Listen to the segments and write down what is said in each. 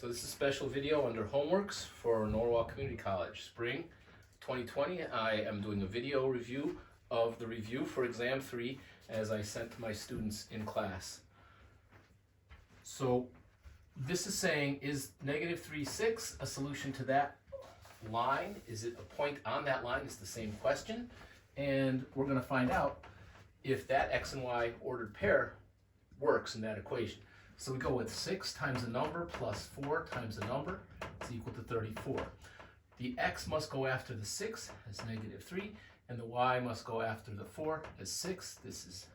So this is a special video under homeworks for Norwalk Community College, spring 2020. I am doing a video review of the review for exam 3 as I sent to my students in class. So this is saying, is -3, 6 a solution to that line? Is it a point on that line? It's the same question. And we're going to find out if that x and y ordered pair works in that equation. So we go with 6 times a number plus 4 times a number is equal to 34. The x must go after the 6 as -3, and the y must go after the 4 as 6. This is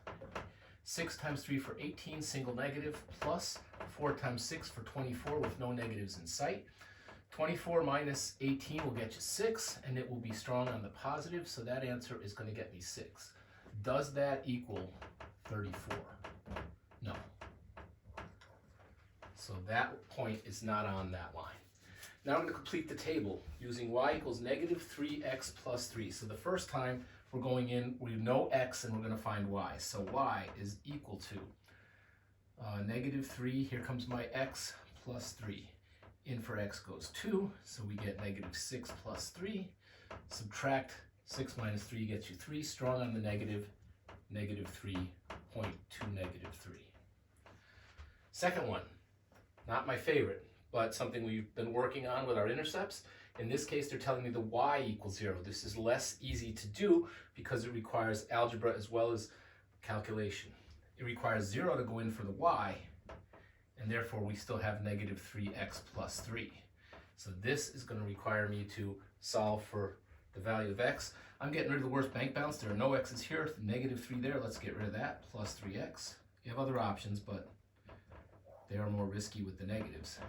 6 times 3 for 18, single negative, plus 4 times 6 for 24 with no negatives in sight. 24 minus 18 will get you 6, and it will be strong on the positive, so that answer is going to get me 6. Does that equal 34? No. So that point is not on that line. Now I'm going to complete the table using y equals -3x plus 3. So the first time we're going in, we know x and we're going to find y. So y is equal to -3, here comes my x, plus 3. In for x goes 2, so we get -6 plus 3. Subtract 6 minus 3 gets you 3, strong on the negative, -3, point to -3. Second one, not my favorite, but something we've been working on with our intercepts. In this case, they're telling me the y equals 0. This is less easy to do because it requires algebra as well as calculation. It requires 0 to go in for the y, and therefore we still have -3x plus 3. So this is going to require me to solve for the value of x. I'm getting rid of the worst bank balance. There are no x's here, -3 there. Let's get rid of that, plus 3x. You have other options, but they are more risky with the negatives.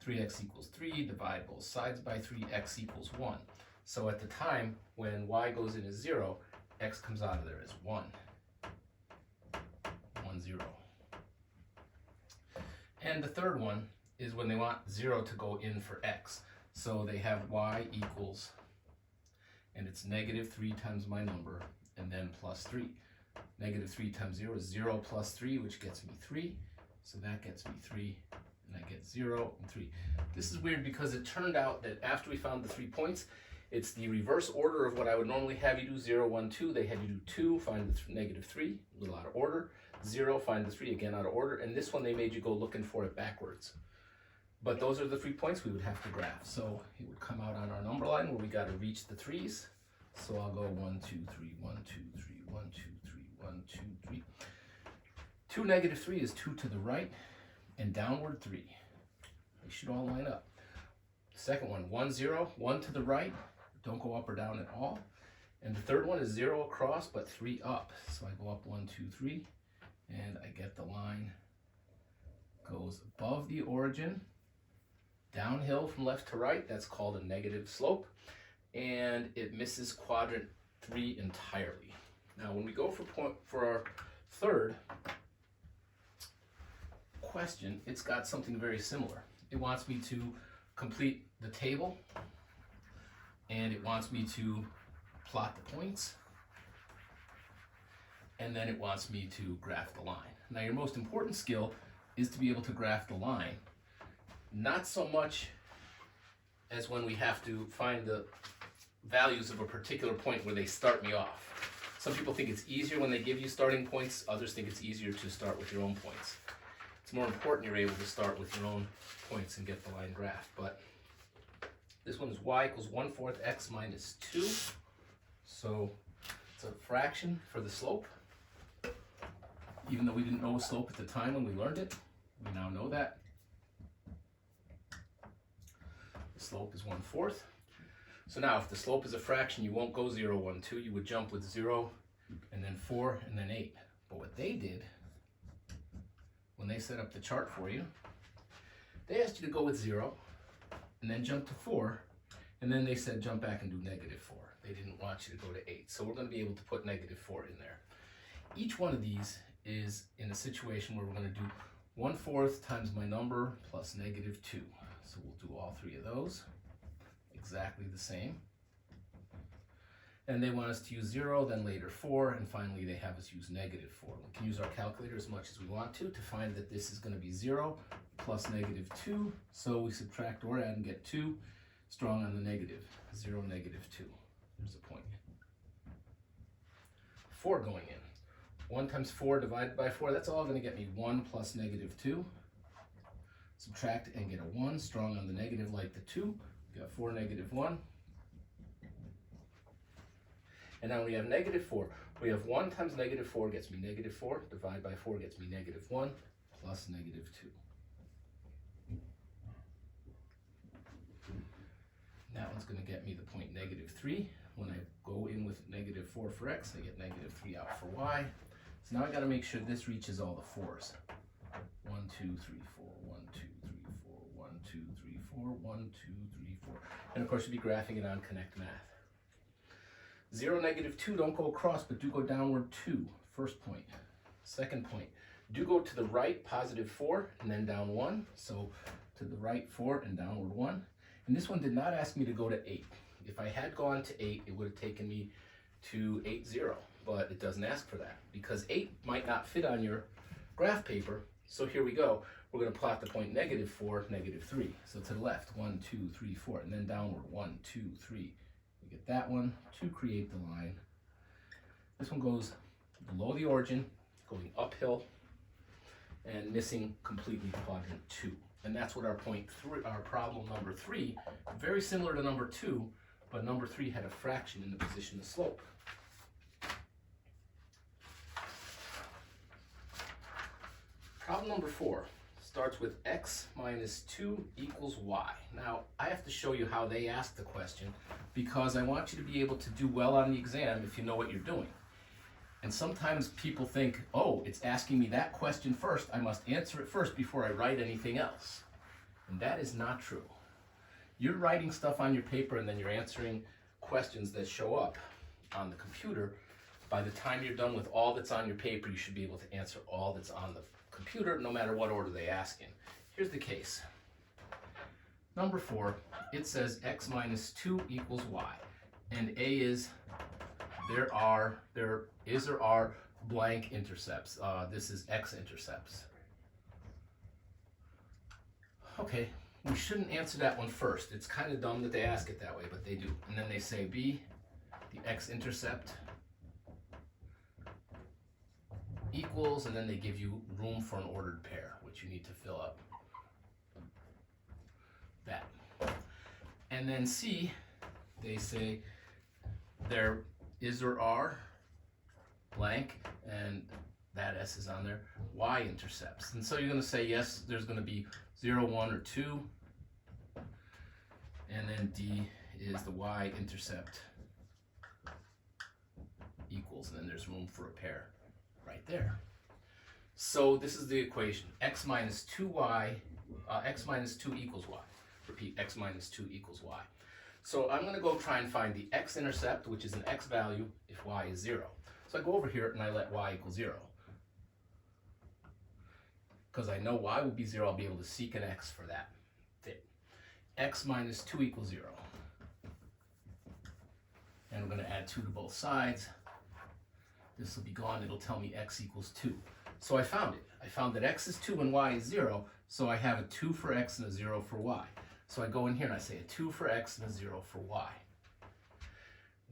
3x equals 3, divide both sides by 3, x equals 1. So at the time when y goes in as 0, x comes out of there as 1. 1, 0. And the third one is when they want 0 to go in for x. So they have y equals, and it's -3 times my number, and then plus 3. -3 times 0 is 0 plus 3, which gets me 3. So that gets me 3, and I get 0 and 3. This is weird because it turned out that after we found the 3 points, it's the reverse order of what I would normally have you do, 0, 1, 2. They had you do 2, find the -3, a little out of order. 0, find the 3, again out of order. And this one they made you go looking for it backwards. But those are the 3 points we would have to graph. So it would come out on our number line where we got to reach the 3's. So I'll go 1, 2, 3, 1, 2, 3, 1, 2, 3, 1, 2, 3. 2 -3 is 2 to the right and downward 3. They should all line up. Second one, 1, 0, 1 to the right. Don't go up or down at all. And the third one is 0 across, but 3 up. So I go up 1, 2, 3, and I get the line goes above the origin, downhill from left to right. That's called a negative slope. And it misses quadrant 3 entirely. Now when we go for our third question, it's got something very similar. It wants me to complete the table, and it wants me to plot the points, and then it wants me to graph the line. Now your most important skill is to be able to graph the line, not so much as when we have to find the values of a particular point where they start me off. Some people think it's easier when they give you starting points, others think it's easier to start with your own points. It's more important you're able to start with your own points and get the line graphed. But this one is y equals 1/4 x minus 2. So it's a fraction for the slope. Even though we didn't know slope at the time when we learned it, we now know that. The slope is 1/4. So now if the slope is a fraction, you won't go 0, 1, 2. You would jump with 0, and then 4, and then 8. But what they did, when they set up the chart for you, they asked you to go with 0, and then jump to 4, and then they said jump back and do -4. They didn't want you to go to 8. So we're going to be able to put -4 in there. Each one of these is in a situation where we're going to do 1/4 times my number plus -2. So we'll do all 3 of those exactly the same. and they want us to use 0, then later 4, and finally they have us use negative 4. We can use our calculator as much as we want to find that this is going to be 0 plus negative 2, so we subtract or add and get 2, strong on the negative, 0, negative 2. There's a point. 4 going in. 1 times 4 divided by 4, that's all going to get me 1 plus negative 2. Subtract and get a 1, strong on the negative like the 2. We got 4, negative 1. And now we have negative 4. We have 1 times negative 4 gets me negative 4. Divide by 4 gets me negative 1 plus negative 2. That one's going to get me the point negative 3. When I go in with negative 4 for x, I get negative 3 out for y. So now I got to make sure this reaches all the 4s. 1, 2, 3, 4, 1, 2, 3, 4, 1, 2, 3, 4, 1, 2, 3, 4. And of course, you'll be graphing it on Connect Math. 0, negative 2 don't go across, but do go downward 2. First point. Second point. Do go to the right, positive 4, and then down 1. So to the right 4 and downward 1. And this one did not ask me to go to 8. If I had gone to 8, it would have taken me to 8, 0. But it doesn't ask for that because 8 might not fit on your graph paper. So here we go. We're going to plot the point negative 4, negative 3. So to the left, 1, 2, 3, 4, and then downward 1, 2, 3. We get that one to create the line. This one goes below the origin, going uphill, and missing completely quadrant 2. And that's what our problem number 3, very similar to number 2, but number 3 had a fraction in the position of slope. Problem number 4 starts with x minus 2 equals y. Now, I have to show you how they ask the question because I want you to be able to do well on the exam if you know what you're doing. And sometimes people think, oh, it's asking me that question first, I must answer it first before I write anything else. And that is not true. You're writing stuff on your paper and then you're answering questions that show up on the computer. By the time you're done with all that's on your paper, you should be able to answer all that's on the computer, no matter what order they ask in. Here's the case. Number 4, it says x minus 2 equals y. And A is there is or are blank intercepts. This is x-intercepts. Okay, we shouldn't answer that one first. It's kind of dumb that they ask it that way, but they do. And then they say B, the x-intercept equals, and then they give you room for an ordered pair, which you need to fill up. That. And then C, they say there is or are blank, and that S is on there, y-intercepts. And so you're going to say, yes, there's going to be 0, 1, or 2. And then D is the y-intercept equals, and then there's room for a pair right there. So this is the equation. X minus 2y, x minus 2 equals y. Repeat, x minus 2 equals y. So I'm going to go try and find the x-intercept, which is an x value, if y is 0. So I go over here and I let y equal 0. Because I know y will be 0, I'll be able to seek an x for that fit. X minus 2 equals 0. And we're going to add 2 to both sides. This will be gone, it'll tell me x equals 2. So I found it. I found that x is 2 and y is 0, so I have a 2 for x and a 0 for y. So I go in here and I say a 2 for x and a 0 for y.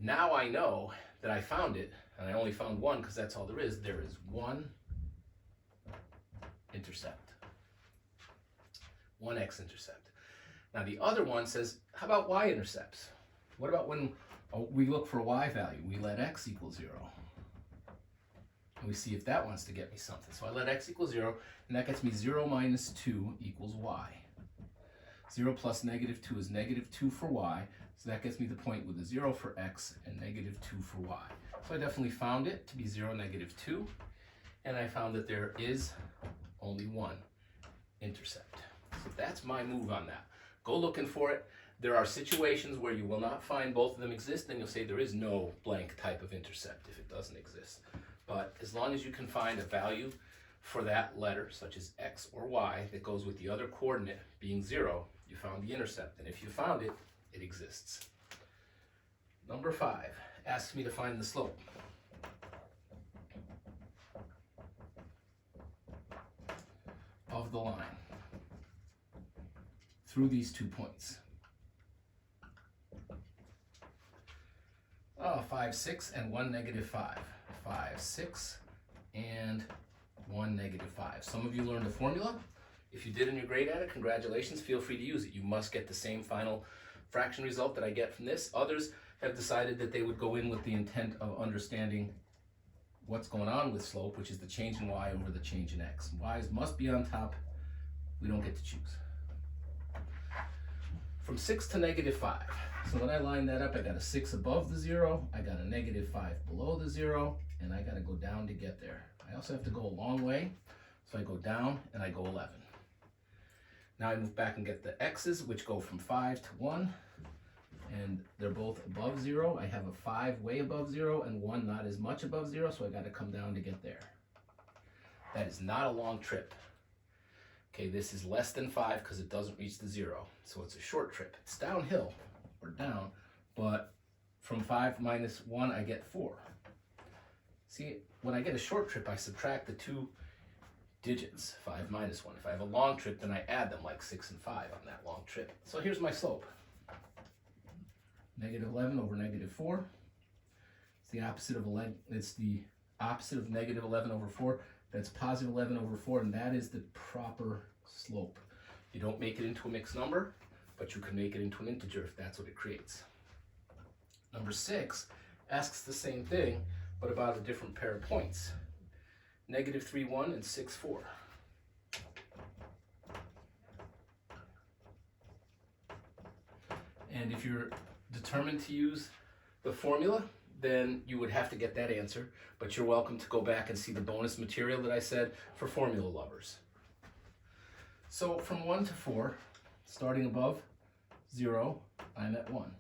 Now I know that I found it, and I only found one because that's all there is. There is one intercept. One x-intercept. Now the other one says, how about y-intercepts? What about when we look for a y value? We let x equal 0. And we see if that wants to get me something. So I let x equal 0, and that gets me 0 minus 2 equals y. 0 plus negative 2 is negative 2 for y, so that gets me the point with a 0 for x and negative 2 for y. So I definitely found it to be 0, negative 2, and I found that there is only one intercept. So that's my move on that. Go looking for it. There are situations where you will not find both of them exist, and you'll say there is no blank type of intercept if it doesn't exist. But as long as you can find a value for that letter, such as x or y, that goes with the other coordinate being 0, you found the intercept. And if you found it, it exists. Number 5, asks me to find the slope. Of the line through these 2 points. 5, 6, and 1, -5. 5, 6, and 1, -5. Some of you learned the formula. If you did and you're great at it, congratulations, feel free to use it. You must get the same final fraction result that I get from this. Others have decided that they would go in with the intent of understanding what's going on with slope, which is the change in y over the change in x. Y's must be on top. We don't get to choose. From 6 to -5. So when I line that up, I got a 6 above the 0, I got a -5 below the 0, and I got to go down to get there. I also have to go a long way, so I go down and I go 11. Now I move back and get the x's, which go from 5 to 1, and they're both above 0. I have a 5 way above 0 and 1 not as much above 0, so I got to come down to get there. That is not a long trip. Okay, this is less than 5 because it doesn't reach the 0, so it's a short trip. It's downhill, or down, but from 5 minus 1, I get 4. See, when I get a short trip, I subtract the 2 digits, 5 minus 1. If I have a long trip, then I add them, like 6 and 5 on that long trip. So here's my slope. -11 over -4. It's the opposite of 11. It's the opposite of -11 over 4. That's positive 11 over 4, and that is the proper slope. You don't make it into a mixed number, but you can make it into an integer if that's what it creates. Number 6 asks the same thing, but about a different pair of points. -3, 1 and 6, 4. And if you're determined to use the formula, then you would have to get that answer, but you're welcome to go back and see the bonus material that I said for formula lovers. So from 1 to 4, starting above 0, I'm at 1,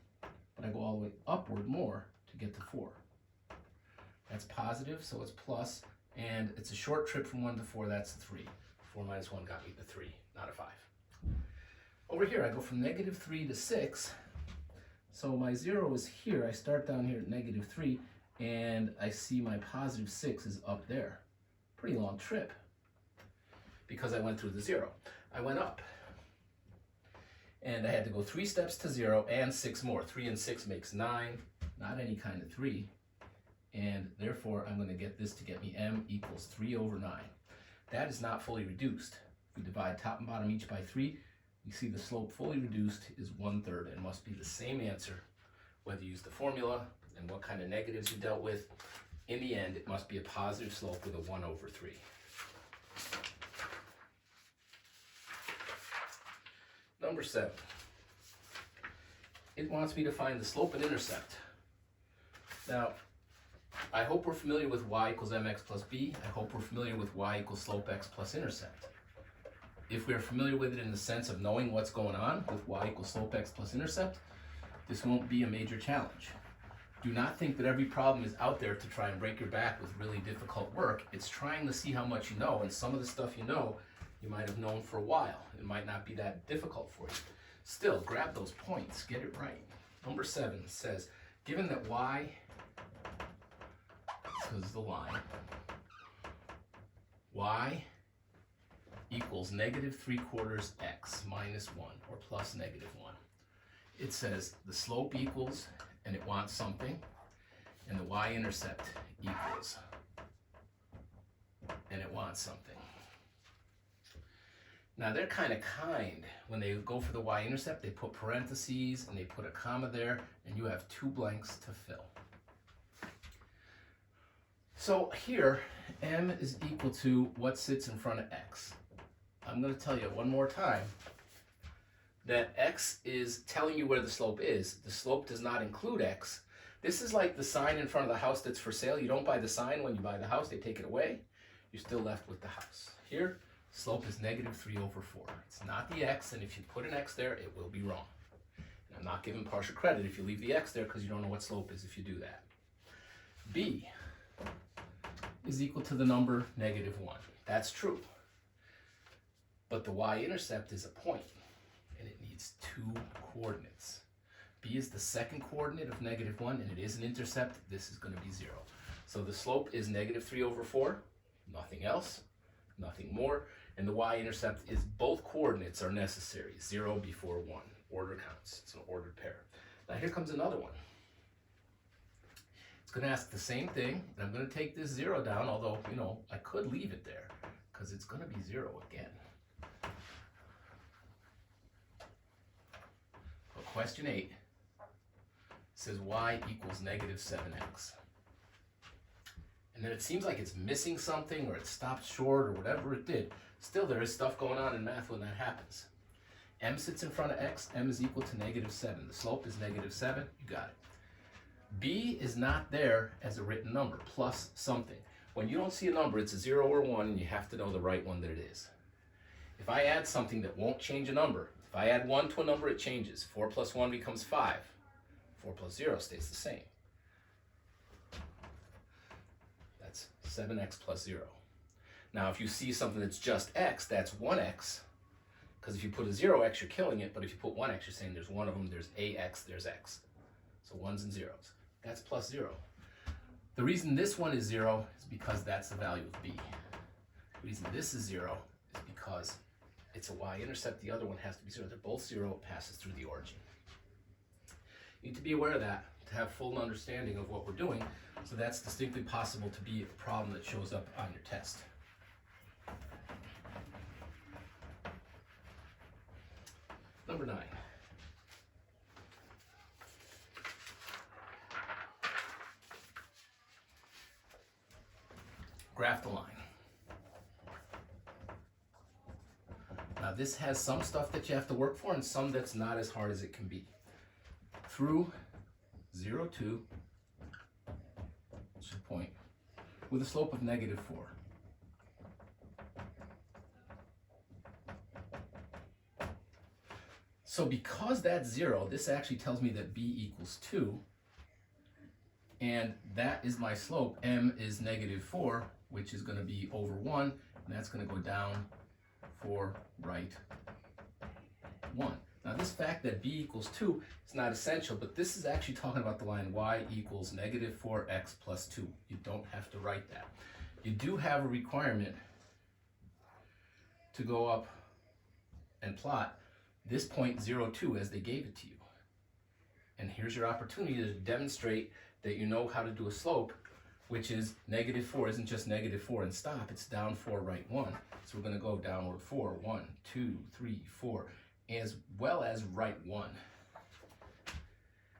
but I go all the way upward more to get to 4. That's positive, so it's plus, and it's a short trip from 1 to 4, that's 3. 4 minus 1 got me the 3, not a 5. Over here, I go from -3 to 6, so my 0 is here. I start down here at -3, and I see my positive 6 is up there. Pretty long trip, because I went through the 0. I went up, and I had to go 3 steps to 0 and 6 more. 3 and 6 makes 9, not any kind of 3, and therefore I'm going to get this to get me m equals 3 over 9. That is not fully reduced. If we divide top and bottom each by 3, we see the slope fully reduced is 1/3 and must be the same answer whether you use the formula and what kind of negatives you dealt with. In the end, it must be a positive slope with a 1/3. Number 7. It wants me to find the slope and intercept. Now, I hope we're familiar with y equals mx plus b. I hope we're familiar with y equals slope x plus intercept. If we're familiar with it in the sense of knowing what's going on with y equals slope x plus intercept, this won't be a major challenge. Do not think that every problem is out there to try and break your back with really difficult work. It's trying to see how much you know, and some of the stuff you know, you might have known for a while. It might not be that difficult for you. Still, grab those points, get it right. Number 7 says, given that y, this is the line, y equals -3/4 x minus 1 or plus -1. It says the slope equals, and it wants something, and the y-intercept equals, and it wants something. Now they're kind when they go for the y-intercept, they put parentheses and they put a comma there, and you have 2 blanks to fill. So here, m is equal to what sits in front of x. I'm going to tell you one more time that x is telling you where the slope is. The slope does not include x. This is like the sign in front of the house that's for sale. You don't buy the sign when you buy the house. They take it away. You're still left with the house. Here, slope is -3 over 4. It's not the x, and if you put an x there, it will be wrong. And I'm not giving partial credit if you leave the x there because you don't know what slope is if you do that. B is equal to the number -1. That's true. But the y-intercept is a point, and it needs 2 coordinates. B is the second coordinate of -1, and it is an intercept. This is going to be 0. So the slope is -3/4, nothing else, nothing more. And the y-intercept is both coordinates are necessary, 0 before 1. Order counts. It's an ordered pair. Now here comes another one. It's going to ask the same thing, and I'm going to take this 0 down, although, you know, I could leave it there, because it's going to be 0 again. But question 8 says y equals -7x. And then it seems like it's missing something, or it stopped short, or whatever it did. Still, there is stuff going on in math when that happens. M sits in front of x, m is equal to -7. The slope is -7, you got it. B is not there as a written number, plus something. When you don't see a number, it's a 0 or 1, and you have to know the right one that it is. If I add something that won't change a number, if I add 1 to a number, it changes. 4 plus 1 becomes 5. 4 plus 0 stays the same. That's 7x plus 0. Now, if you see something that's just x, that's 1x. Because if you put a 0x, you're killing it. But if you put 1x, you're saying there's one of them, there's ax, there's x. So 1s and 0s. That's plus 0. The reason this one is 0 is because that's the value of b. The reason this is 0 is because it's a y-intercept. The other one has to be 0. They're both 0. It passes through the origin. You need to be aware of that to have full understanding of what we're doing. So that's distinctly possible to be a problem that shows up on your test. Number 9. Graph the line. Now this has some stuff that you have to work for and some that's not as hard as it can be. Through 0, 2, it's a point, with a slope of -4. So because that's 0, this actually tells me that b equals 2, and that is my slope. M is -4, which is going to be over 1, and that's going to go down for right 1. Now this fact that b equals 2 is not essential, but this is actually talking about the line y equals -4x plus 2. You don't have to write that. You do have a requirement to go up and plot this point 0, 2 as they gave it to you. And here's your opportunity to demonstrate that you know how to do a slope, which is -4 isn't just -4 and stop, it's down 4, right 1. So we're going to go downward 4, 1, 2, 3, 4, as well as right 1.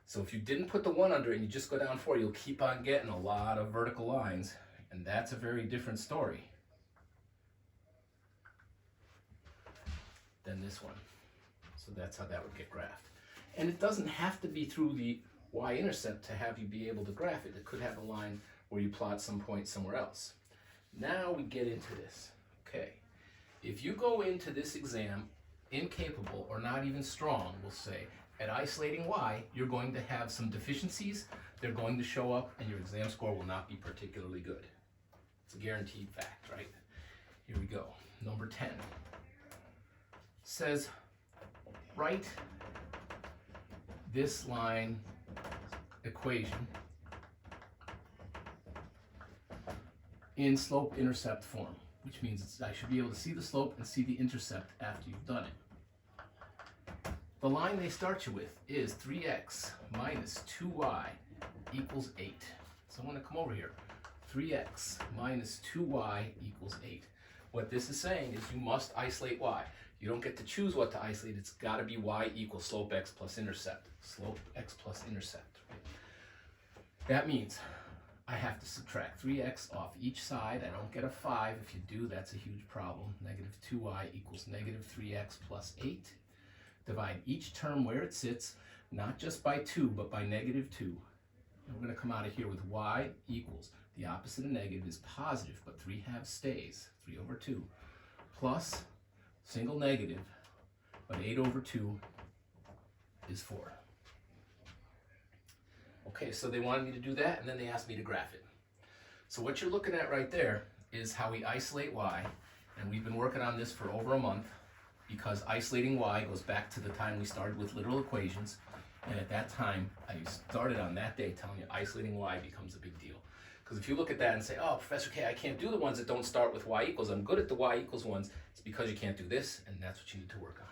So if you didn't put the 1 under it and you just go down 4, you'll keep on getting a lot of vertical lines, and that's a very different story than this one. So that's how that would get graphed. And it doesn't have to be through the y-intercept to have you be able to graph it. It could have a line where you plot some point somewhere else. Now we get into this. Okay, if you go into this exam incapable or not even strong, we'll say, at isolating y, you're going to have some deficiencies. They're going to show up, and your exam score will not be particularly good. It's a guaranteed fact, right? Here we go. Number 10 says, write this line equation in slope-intercept form, which means I should be able to see the slope and see the intercept after you've done it. The line they start you with is 3x minus 2y equals 8. So I'm going to come over here. 3x minus 2y equals 8. What this is saying is you must isolate y. You don't get to choose what to isolate. It's got to be y equals slope x plus intercept. Slope x plus intercept. Right? That means I have to subtract 3x off each side. I don't get a 5. If you do, that's a huge problem. Negative 2y equals negative 3x plus 8. Divide each term where it sits, not just by 2, but by negative 2. And we're going to come out of here with y equals, the opposite of negative is positive, but 3/2 stays, 3 over 2, plus single negative, but 8 over 2 is 4. Okay, so they wanted me to do that, and then they asked me to graph it. So what you're looking at right there is how we isolate y, and we've been working on this for over a month, because isolating y goes back to the time we started with literal equations. And at that time, I started on that day telling you isolating y becomes a big deal. Because if you look at that and say, oh, Professor K, I can't do the ones that don't start with y equals. I'm good at the y equals ones. It's because you can't do this, and that's what you need to work on.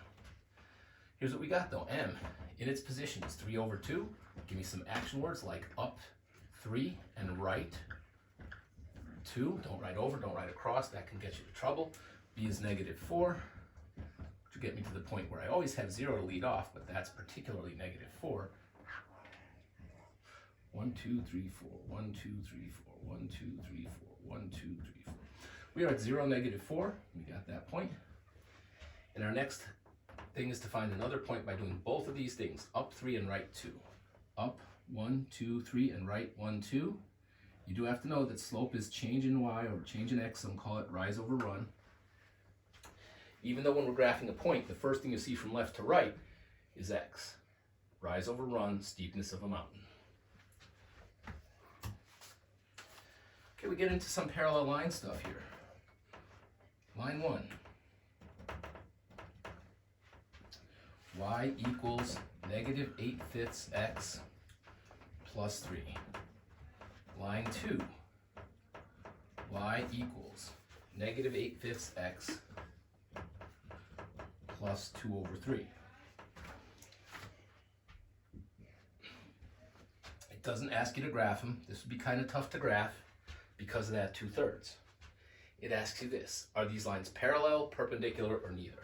Here's what we got, though. M, in its position, is 3 over 2. Give me some action words like up 3 and right 2. Don't write over, don't write across. That can get you to trouble. B is negative 4. To get me to the point where I always have 0 to lead off, but that's particularly negative 4. 1, 2, 3, 4, 1, 2, 3, 4, 1, 2, 3, 4, 1, 2, 3, 4. We are at 0, negative 4. We got that point. And our next thing is to find another point by doing both of these things, up 3 and right 2. Up 1, 2, 3, and right 1, 2. You do have to know that slope is change in y or change in x, some call it rise over run. Even though when we're graphing a point, the first thing you see from left to right is x. Rise over run, steepness of a mountain. Okay, we get into some parallel line stuff here. Line 1. Y equals negative 8/5 x plus 3. Line 2. Y equals negative 8/5 x plus 2 over 3. It doesn't ask you to graph them. This would be kind of tough to graph because of that 2/3. It asks you this: are these lines parallel, perpendicular, or neither?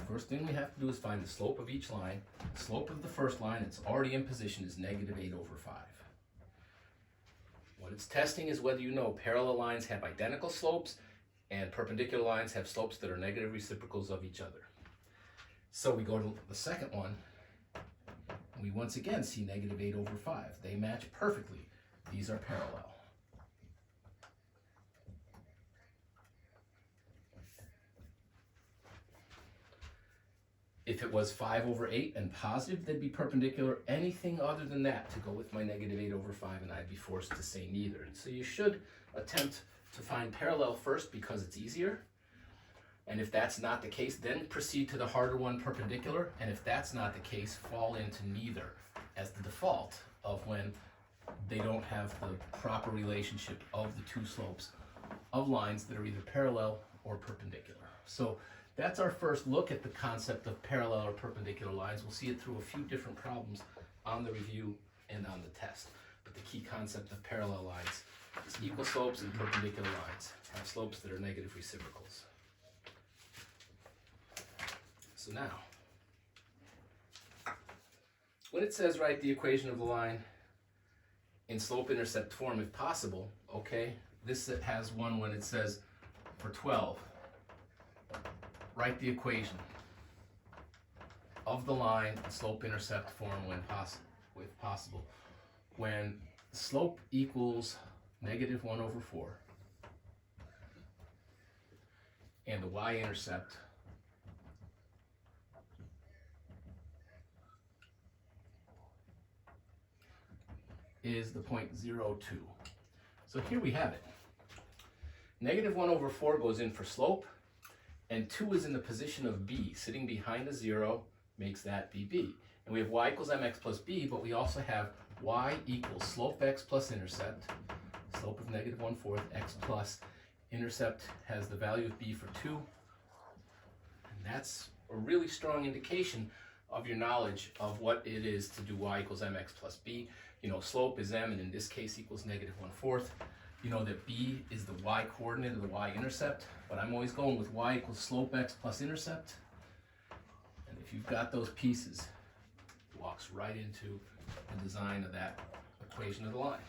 First thing we have to do is find the slope of each line. The slope of the first line, it's already in position, is negative 8 over 5. What it's testing is whether you know parallel lines have identical slopes and perpendicular lines have slopes that are negative reciprocals of each other. So we go to the second one, and we once again see negative 8 over 5. They match perfectly. These are parallel. If it was 5 over 8 and positive, they'd be perpendicular. Anything other than that to go with my negative 8 over 5, and I'd be forced to say neither. So you should attempt to find parallel first because it's easier. And if that's not the case, then proceed to the harder one, perpendicular. And if that's not the case, fall into neither as the default of when they don't have the proper relationship of the two slopes of lines that are either parallel or perpendicular. So that's our first look at the concept of parallel or perpendicular lines. We'll see it through a few different problems on the review and on the test. But the key concept of parallel lines is equal slopes and perpendicular lines have slopes that are negative reciprocals. So now, when it says write the equation of the line in slope-intercept form if possible, okay, this has one when it says for 12, write the equation of the line in slope-intercept form when possible. When slope equals negative 1 over 4 and the y-intercept is the point 0, 2. So here we have it. Negative 1 over 4 goes in for slope, and 2 is in the position of b. Sitting behind a 0 makes that be b. And we have y equals mx plus b, but we also have y equals slope x plus intercept, slope of negative 1/4, x plus intercept has the value of b for 2. And that's a really strong indication of your knowledge of what it is to do y equals mx plus b. You know, slope is m, and in this case equals negative 1/4. You know that b is the y coordinate of the y-intercept, but I'm always going with y equals slope x plus intercept. And if you've got those pieces, it walks right into the design of that equation of the line.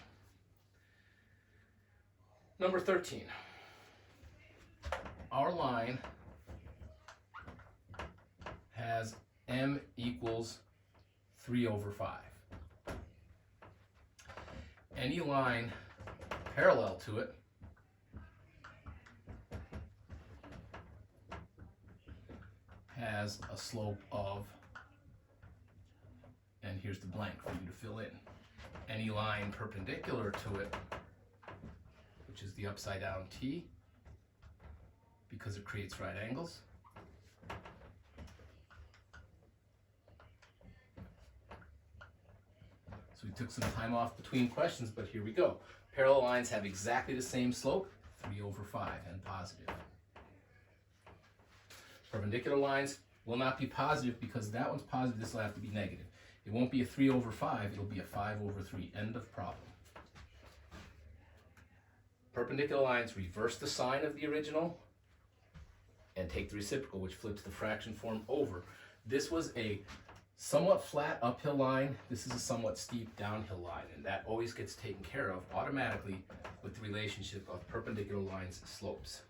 Number 13. Our line has m equals 3 over 5. Any line parallel to it has a slope of, and here's the blank for you to fill in. Any line perpendicular to it, which is the upside down t, because it creates right angles. So we took some time off between questions, but here we go. Parallel lines have exactly the same slope, 3/5 and positive. Perpendicular lines will not be positive because that one's positive, this will have to be negative. It won't be a 3/5, it'll be a 5/3, end of problem. Perpendicular lines reverse the sign of the original and take the reciprocal, which flips the fraction form over. This was a somewhat flat uphill line. This is a somewhat steep downhill line, and that always gets taken care of automatically with the relationship of perpendicular lines' slopes.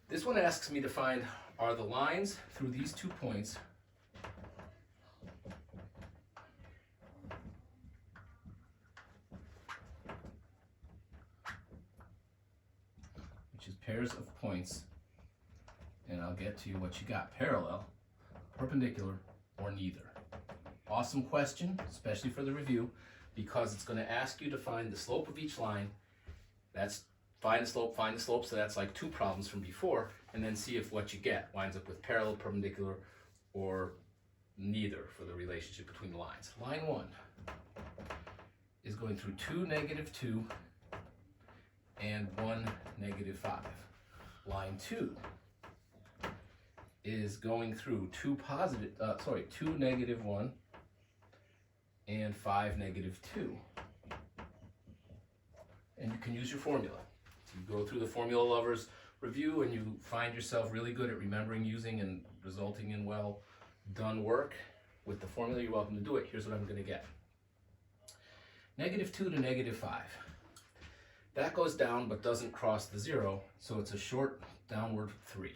This one asks me to find, are the lines through these 2 points which is pairs of points, and I'll get to what you got, parallel, perpendicular, or neither. Awesome question, especially for the review, because it's going to ask you to find the slope of each line. That's find the slope, so that's like 2 problems from before, and then see if what you get winds up with parallel, perpendicular, or neither for the relationship between the lines. Line 1 is going through 2, -2, and 1, -5. Line 2 is going through 2, -1 and 5, -2. And you can use your formula. So you go through the formula lovers review and you find yourself really good at remembering, using, and resulting in well done work with the formula. You're welcome to do it. Here's what I'm going to get. -2 to -5. That goes down but doesn't cross the 0, so it's a short downward 3.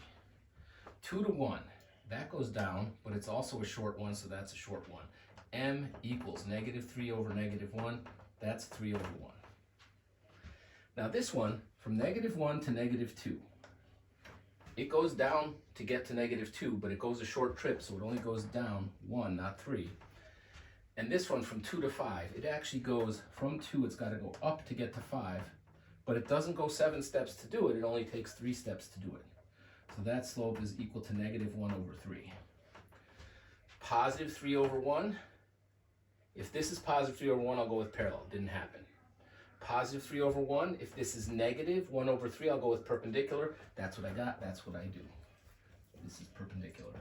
2 to 1, that goes down, but it's also a short 1, so that's a short 1. M equals -3 over -1, that's 3/1. Now this one, from -1 to -2, it goes down to get to -2, but it goes a short trip, so it only goes down 1, not 3. And this one, from 2 to 5, it actually goes from 2, it's got to go up to get to 5, but it doesn't go 7 steps to do it, it only takes 3 steps to do it. So that slope is equal to -1/3. Positive 3/1. If this is positive 3/1, I'll go with parallel. Didn't happen. Positive 3/1. If this is -1/3, I'll go with perpendicular. That's what I got. That's what I do. This is perpendicular.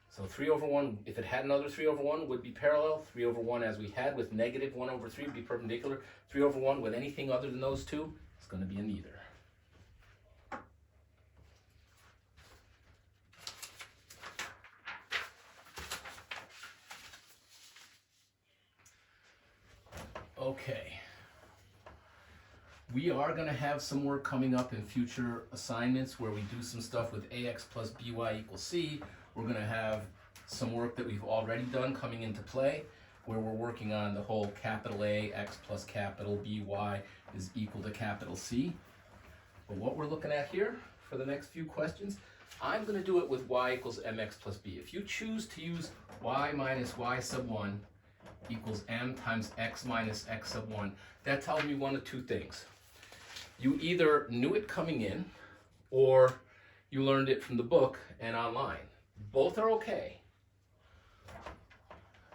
So 3/1, if it had another 3/1, would be parallel. 3/1, as we had with -1/3, would be perpendicular. 3/1 with anything other than those two, it's going to be a neither. Okay. We are going to have some work coming up in future assignments where we do some stuff with ax plus by equals c. We're going to have some work that we've already done coming into play, where we're working on the whole capital A, x plus capital by is equal to capital C. But what we're looking at here for the next few questions, I'm going to do it with y equals mx plus b. If you choose to use y minus y sub 1 equals m times x minus x sub 1, that tells me one of two things. You either knew it coming in, or you learned it from the book and online. Both are okay.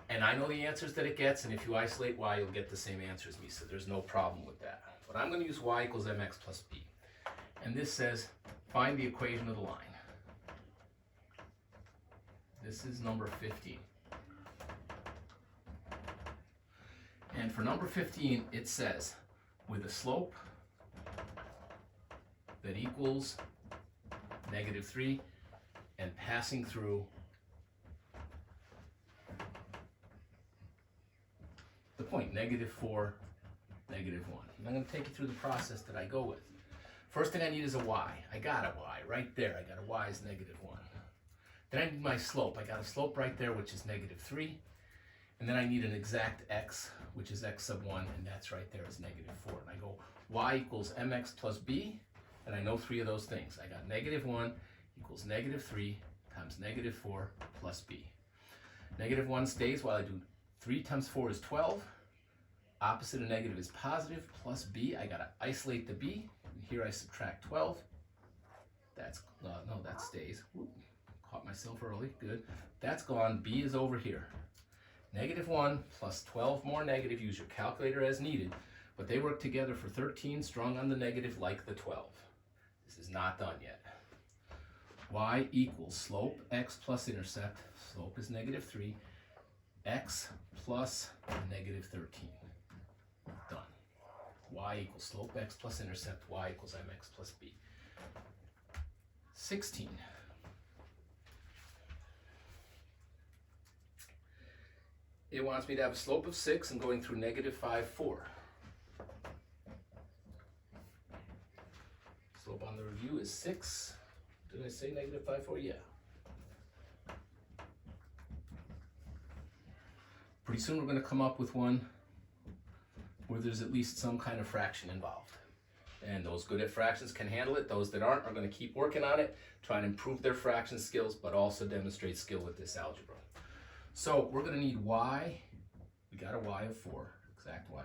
And I know the answers that it gets, and if you isolate y, you'll get the same answer as me, so there's no problem with that. But I'm going to use y equals mx plus b. And this says, find the equation of the line. This is number 15. And for number 15, it says, with a slope that equals -3 and passing through the point, -4, -1. And I'm going to take you through the process that I go with. First thing I need is a y. I got a y right there. I got a y is -1. Then I need my slope. I got a slope right there, which is -3. And then I need an exact x, which is x sub 1, and that's right there is -4. And I go y equals mx plus b, and I know 3 of those things. I got -1 equals -3 times -4 plus b. -1 stays while I do 3 times 4 is 12. Opposite of negative is positive, plus b. I gotta isolate the b. And here I subtract 12. That's, no, that stays. Whoop, caught myself early, good. That's gone, b is over here. Negative 1 plus 12 more negative, use your calculator as needed, but they work together for 13, strong on the negative like the 12. This is not done yet. Y equals slope x plus intercept, slope is negative 3, x plus negative 13. Done. Y equals slope x plus intercept, y equals mx plus b. 16. It wants me to have a slope of 6 and going through negative 5, 4. Slope on the review is 6. Did I say negative 5, 4? Yeah. Pretty soon we're going to come up with one where there's at least some kind of fraction involved. And those good at fractions can handle it. Those that aren't are going to keep working on it, try and improve their fraction skills, but also demonstrate skill with this algebra. So we're going to need y. We got a y of 4, exact y.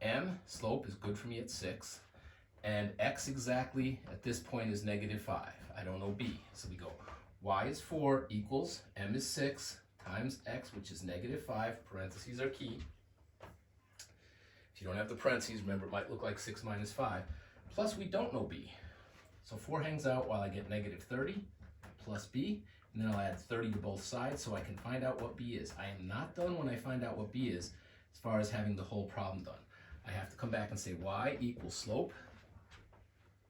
M, slope, is good for me at 6. And x exactly at this point is negative 5. I don't know b. So we go y is 4 equals m is 6 times x, which is negative 5. Parentheses are key. If you don't have the parentheses, remember it might look like 6 minus 5. Plus we don't know b. So 4 hangs out while I get negative 30 plus b. And then I'll add 30 to both sides so I can find out what b is. I am not done when I find out what b is as far as having the whole problem done. I have to come back and say y equals slope.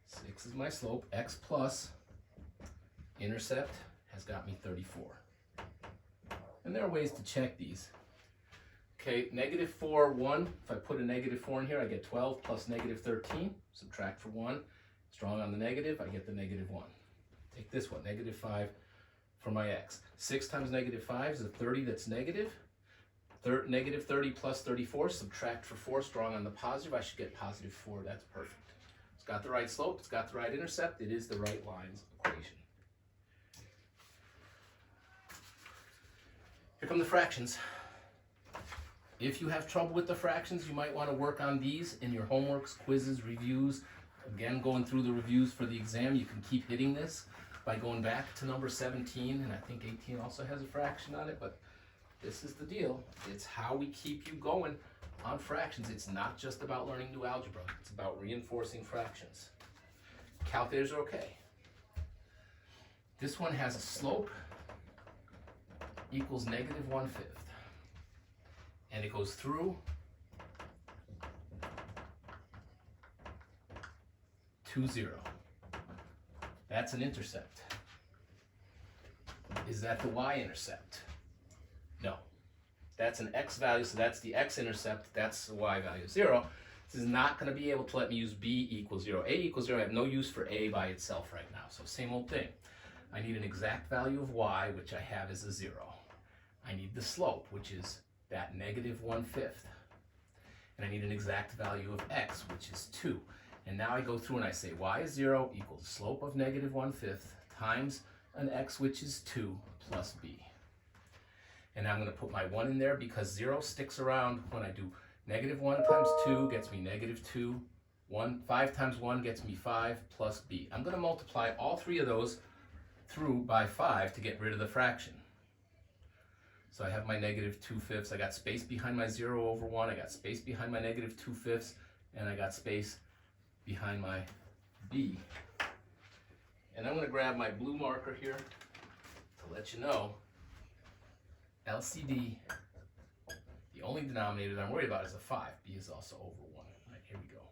6 is my slope. X plus intercept has got me 34. And there are ways to check these. Okay, negative 4, 1. If I put a negative 4 in here, I get 12 plus negative 13. Subtract for 1. Strong on the negative, I get the negative 1. Take this one, negative 5 for my x. 6 times negative 5 is a 30 that's negative. Negative 30 plus 34, subtract for 4, strong on the positive. I should get positive 4, that's perfect. It's got the right slope, it's got the right intercept, it is the right lines equation. Here come the fractions. If you have trouble with the fractions, you might want to work on these in your homeworks, quizzes, reviews. Again, going through the reviews for the exam, you can keep hitting this by going back to number 17, and I think 18 also has a fraction on it, but this is the deal. It's how we keep you going on fractions. It's not just about learning new algebra. It's about reinforcing fractions. Calculators are okay. This one has a slope equals negative 1/5. And it goes through 2, 0. That's an intercept. Is that the y-intercept? No. That's an x value, so that's the x-intercept. That's the y value, 0. This is not going to be able to let me use b equals 0. A equals 0, I have no use for a by itself right now. So same old thing. I need an exact value of y, which I have as a 0. I need the slope, which is that negative 1/5. And I need an exact value of x, which is 2. And now I go through and I say y is 0 equals slope of negative 1/5 times an x, which is 2, plus b. And I'm going to put my 1 in there because 0 sticks around when I do negative 1 times 2 gets me negative 2. 5 times 1 gets me 5 plus b. I'm going to multiply all three of those through by 5 to get rid of the fraction. So I have my negative 2/5. I got space behind my 0 over 1. I got space behind my negative 2/5. And I got space behind my b. And I'm going to grab my blue marker here to let you know LCD, the only denominator that I'm worried about is a 5. B is also over 1. All right, here we go.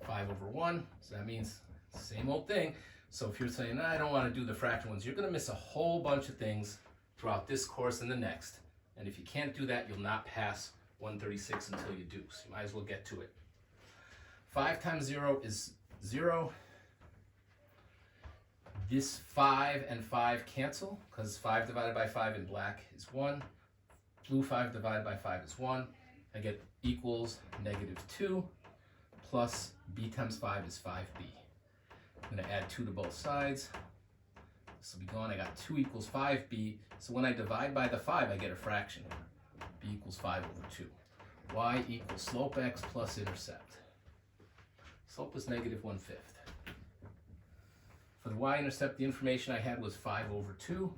5 over 1. So that means same old thing. So if you're saying, I don't want to do the fraction ones, you're going to miss a whole bunch of things throughout this course and the next. And if you can't do that, you'll not pass 136 until you do. So you might as well get to it. 5 times 0 is 0. This 5 and 5 cancel because 5 divided by 5 in black is 1. Blue 5 divided by 5 is 1. I get equals negative 2 plus b times 5 is 5b. I'm going to add 2 to both sides. This will be gone. I got 2 equals 5b. So when I divide by the 5, I get a fraction b equals 5 over 2. Y equals slope x plus intercept. Slope was negative 1/5. For the y-intercept, the information I had was 5 over 2.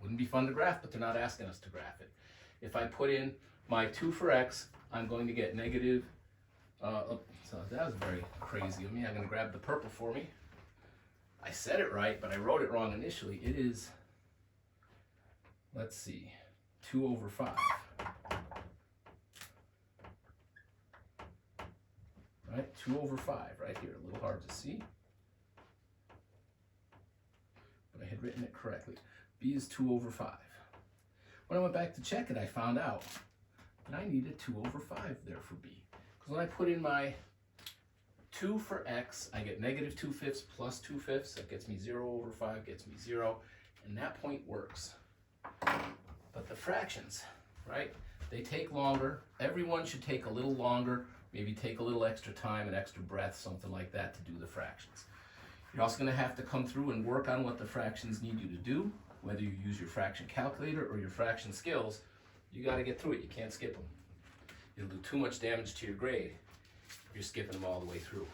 Wouldn't be fun to graph, but they're not asking us to graph it. If I put in my 2 for x, I'm going to get negative, so that was very crazy of me. I'm going to grab the purple for me. I said it right, but I wrote it wrong initially. It is, let's see, 2 over 5. Right, 2 over 5 right here, a little hard to see. But I had written it correctly. B is 2 over 5. When I went back to check it, I found out that I needed 2 over 5 there for B. Because when I put in my 2 for x, I get negative 2/5 plus 2/5. That gets me 0 over 5, gets me 0. And that point works. But the fractions, right? They take longer. Everyone should take a little longer, maybe take a little extra time and extra breath, something like that, to do the fractions. You're also going to have to come through and work on what the fractions need you to do. Whether you use your fraction calculator or your fraction skills, you got to get through it. You can't skip them. It'll do too much damage to your grade if you're skipping them all the way through.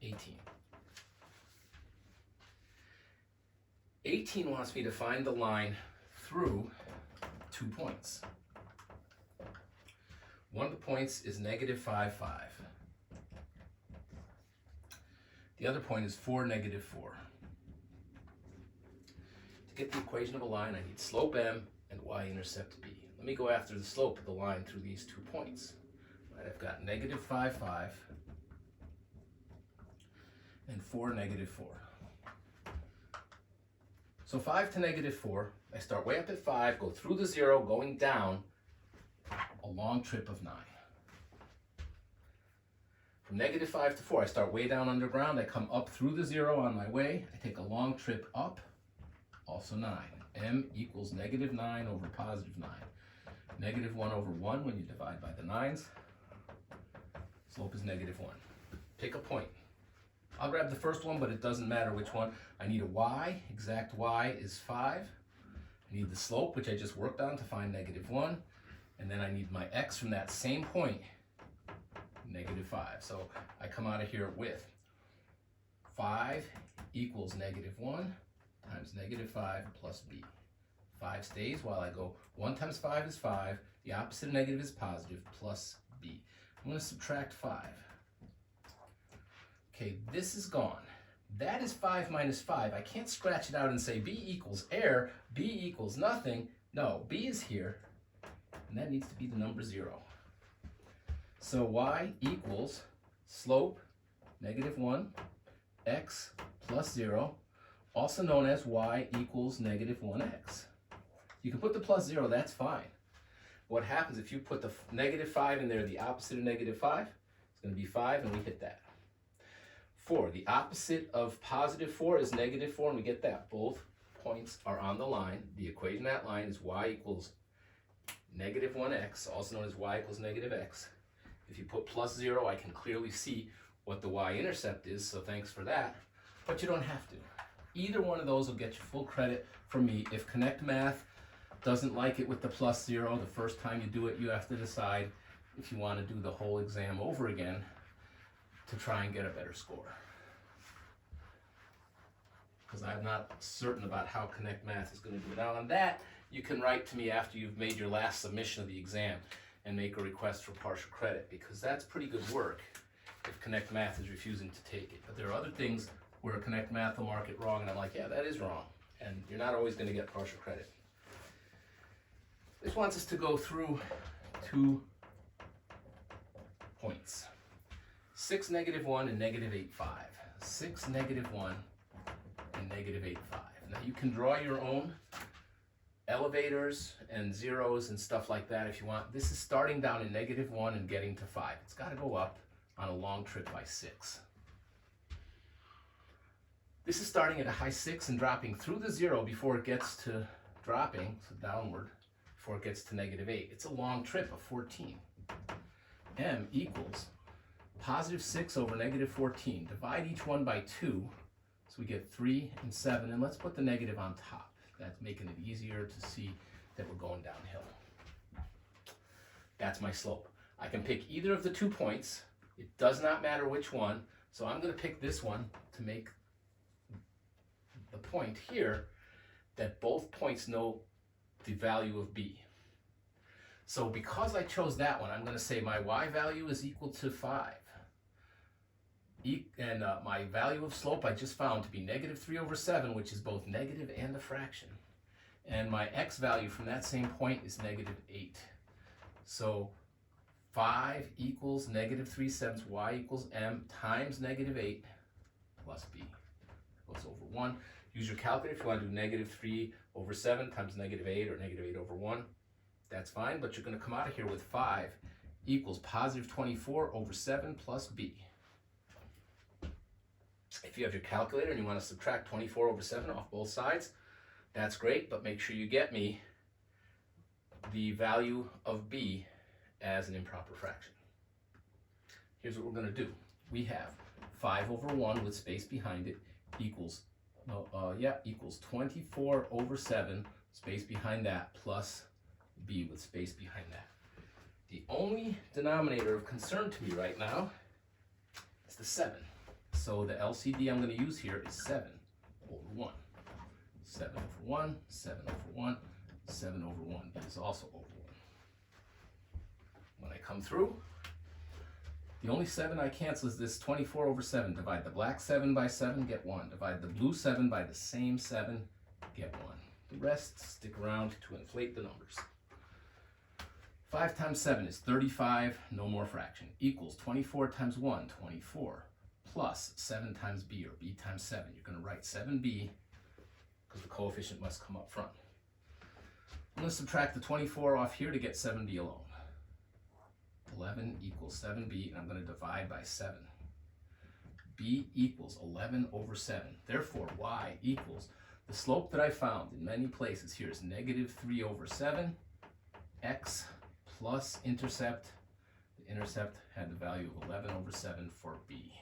18. 18 wants me to find the line through 2 points. One of the points is negative 5, 5. The other point is 4, negative 4. To get the equation of a line, I need slope m and y-intercept b. Let me go after the slope of the line through these 2 points. Right, I've got negative 5, 5 and 4, negative 4. So 5 to negative 4, I start way up at 5, go through the 0, going down a long trip of 9. From negative 5 to 4, I start way down underground, I come up through the 0 on my way, I take a long trip up, also 9. M equals negative 9 over positive 9. Negative 1 over 1 when you divide by the 9s. Slope is negative 1. Pick a point. I'll grab the first one, but it doesn't matter which one. I need a y. Exact y is 5. I need the slope, which I just worked on, to find negative 1. And then I need my x from that same point, negative 5. So I come out of here with 5 equals negative 1 times negative 5 plus b. 5 stays while I go 1 times 5 is 5. The opposite of negative is positive, plus b. I'm going to subtract 5. Okay, this is gone. That is 5 minus 5. I can't scratch it out and say b equals air, b equals nothing. No, b is here, and that needs to be the number 0. So y equals slope, negative 1, x plus 0, also known as y equals negative 1x. You can put the plus 0, that's fine. What happens if you put the negative 5 in there, the opposite of negative 5? It's going to be 5, and we hit that. 4, the opposite of positive 4 is negative 4, and we get that. Both points are on the line. The equation of that line is y equals negative 1x, also known as y equals negative x. If you put plus 0, I can clearly see what the y-intercept is, so thanks for that. But you don't have to. Either one of those will get you full credit from me. If Connect Math doesn't like it with the plus 0, the first time you do it, you have to decide if you want to do the whole exam over again to try and get a better score. Because I'm not certain about how Connect Math is going to do it. Now on that, you can write to me after you've made your last submission of the exam and make a request for partial credit, because that's pretty good work if Connect Math is refusing to take it. But there are other things where Connect Math will mark it wrong, and I'm like, yeah, that is wrong. And you're not always going to get partial credit. This wants us to go through 2 points. 6, negative 1, and negative 8, 5. 6, negative 1, and negative 8, 5. Now you can draw your own elevators and zeros and stuff like that if you want. This is starting down in negative 1 and getting to 5. It's got to go up on a long trip by 6. This is starting at a high 6 and dropping through the 0 before it gets to dropping, so downward, before it gets to negative 8. It's a long trip of 14. M equals positive 6 over negative 14. Divide each one by 2, so we get 3 and 7, and let's put the negative on top. That's making it easier to see that we're going downhill. That's my slope. I can pick either of the 2 points. It does not matter which one. So I'm going to pick this one to make the point here that both points know the value of b. So because I chose that one, I'm going to say my y value is equal to 5. And my value of slope I just found to be -3/7, which is both negative and a fraction. And my x value from that same point is -8. So 5 equals -3/7, y equals m times -8 plus b. Goes over 1. Use your calculator if you want to do -3/7 times -8 or -8/1. That's fine, but you're going to come out of here with 5 equals +24/7 plus b. If you have your calculator and you want to subtract 24/7 off both sides, that's great, but make sure you get me the value of b as an improper fraction. Here's what we're going to do. We have 5/1 with space behind it equals 24/7, space behind that, plus b with space behind that. The only denominator of concern to me right now is the 7. So the LCD I'm going to use here is 7/1. 7/1, 7/1, 7/1 is also over 1. When I come through, the only 7 I cancel is this 24/7. Divide the black 7 by 7, get 1. Divide the blue 7 by the same 7, get 1. The rest stick around to inflate the numbers. 5 times 7 is 35, no more fraction, equals 24 times 1, 24, plus 7 times b, or b times 7. You're going to write 7b because the coefficient must come up front. I'm going to subtract the 24 off here to get 7b alone. 11 equals 7b, and I'm going to divide by 7. b equals 11/7. Therefore, y equals, the slope that I found in many places here is -3/7, x plus intercept. The intercept had the value of 11/7 for b.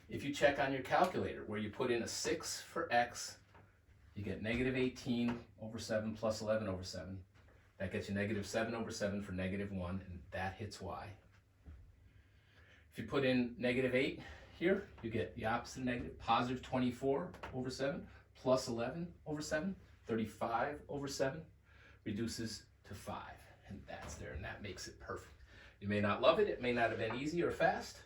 If you check on your calculator where you put in a 6 for x, you get -18/7 plus 11/7. That gets you -7/7 for -1, and that hits y. If you put in -8 here, you get the opposite negative, +24/7 plus 11/7, 35/7, reduces to 5. And that's there, and that makes it perfect. You may not love it, it may not have been easy or fast,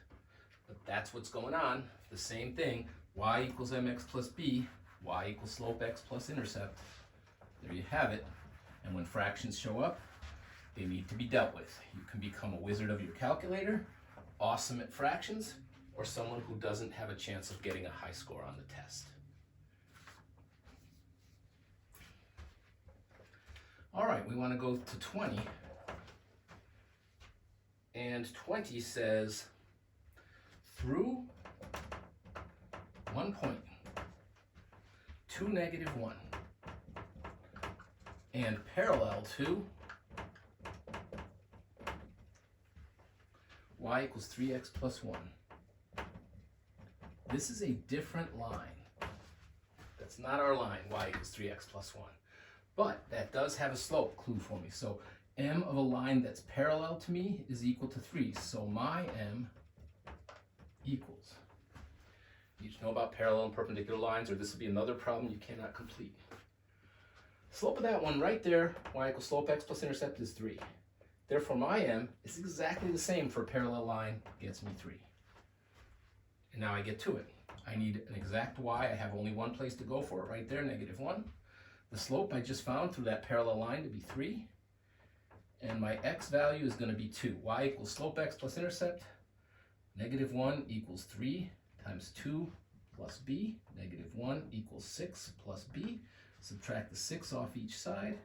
but that's what's going on. The same thing, y equals mx plus b, y equals slope x plus intercept. There you have it. And when fractions show up, they need to be dealt with. You can become a wizard of your calculator, awesome at fractions, or someone who doesn't have a chance of getting a high score on the test. All right, we want to go to 20. And 20 says, through 1 point to -1 and parallel to y equals 3x plus 1. This is a different line. That's not our line, y equals 3x plus 1. But that does have a slope clue for me. So m of a line that's parallel to me is equal to 3. So my m equals. You need to know about parallel and perpendicular lines, or this will be another problem you cannot complete. Slope of that one right there, y equals slope x plus intercept, is 3. Therefore, my m is exactly the same for a parallel line, gets me 3. And now I get to it. I need an exact y. I have only one place to go for it, right there, -1. The slope I just found through that parallel line to be 3. And my x value is going to be 2. Y equals slope x plus intercept. -1 equals 3 times 2 plus b. -1 equals 6 plus b. Subtract the 6 off each side.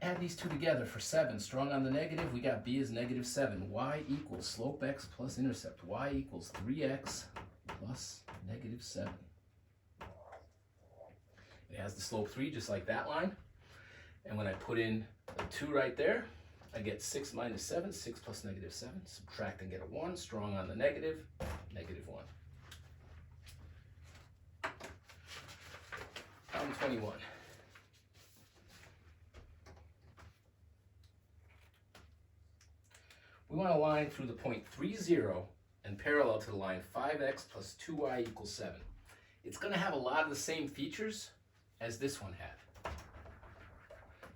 Add these two together for 7. Strong on the negative, we got b is -7. Y equals slope x plus intercept. Y equals 3x plus -7. It has the slope 3 just like that line. And when I put in the 2 right there, I get 6 minus 7, 6 plus -7. Subtract and get a 1. Strong on the negative, -1. Problem 21. We want a line through the point 3, 0 and parallel to the line 5x plus 2y equals 7. It's going to have a lot of the same features as this one had.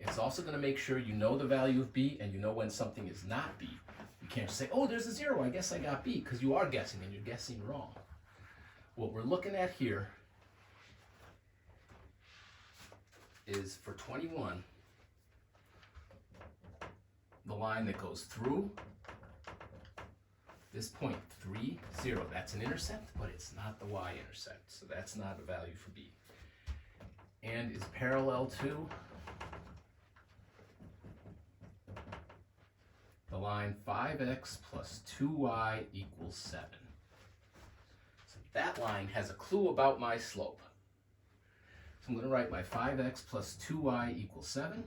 It's also going to make sure you know the value of b and you know when something is not b. You can't just say, oh, there's a 0, I guess I got b, because you are guessing and you're guessing wrong. What we're looking at here is for 21, the line that goes through this point 3, 0. That's an intercept, but it's not the y-intercept, so that's not a value for b. And is parallel to the line 5x plus 2y equals 7. So that line has a clue about my slope. So I'm going to write my 5x plus 2y equals 7,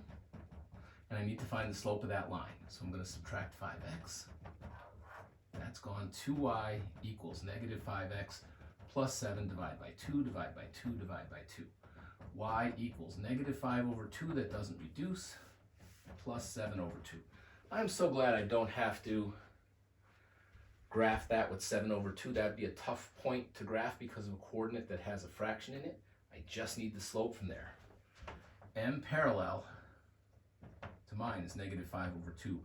and I need to find the slope of that line. So I'm going to subtract 5x. That's gone. 2y equals negative 5x plus 7 divided by 2, divide by 2, divide by 2. Y equals negative 5 over 2, that doesn't reduce, plus 7 over 2. I'm so glad I don't have to graph that with 7 over 2. That would be a tough point to graph because of a coordinate that has a fraction in it. I just need the slope from there. M parallel to mine is negative 5 over 2.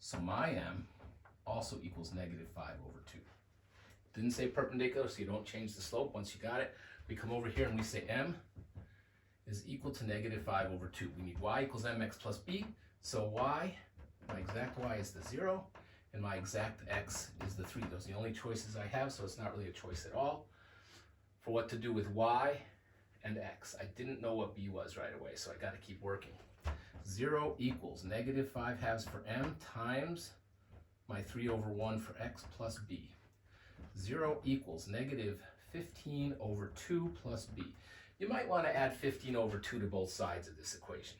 So my M also equals negative 5 over 2. Didn't say perpendicular, so you don't change the slope. Once you got it, we come over here and we say M is equal to negative 5 over 2. We need y equals mx plus b. So y, my exact y is the 0, and my exact x is the 3. Those are the only choices I have, so it's not really a choice at all for what to do with y and x. I didn't know what b was right away, so I got to keep working. 0 equals negative 5 halves for m times my 3 over 1 for x plus b. 0 equals negative 15 over 2 plus b. You might want to add 15 over 2 to both sides of this equation.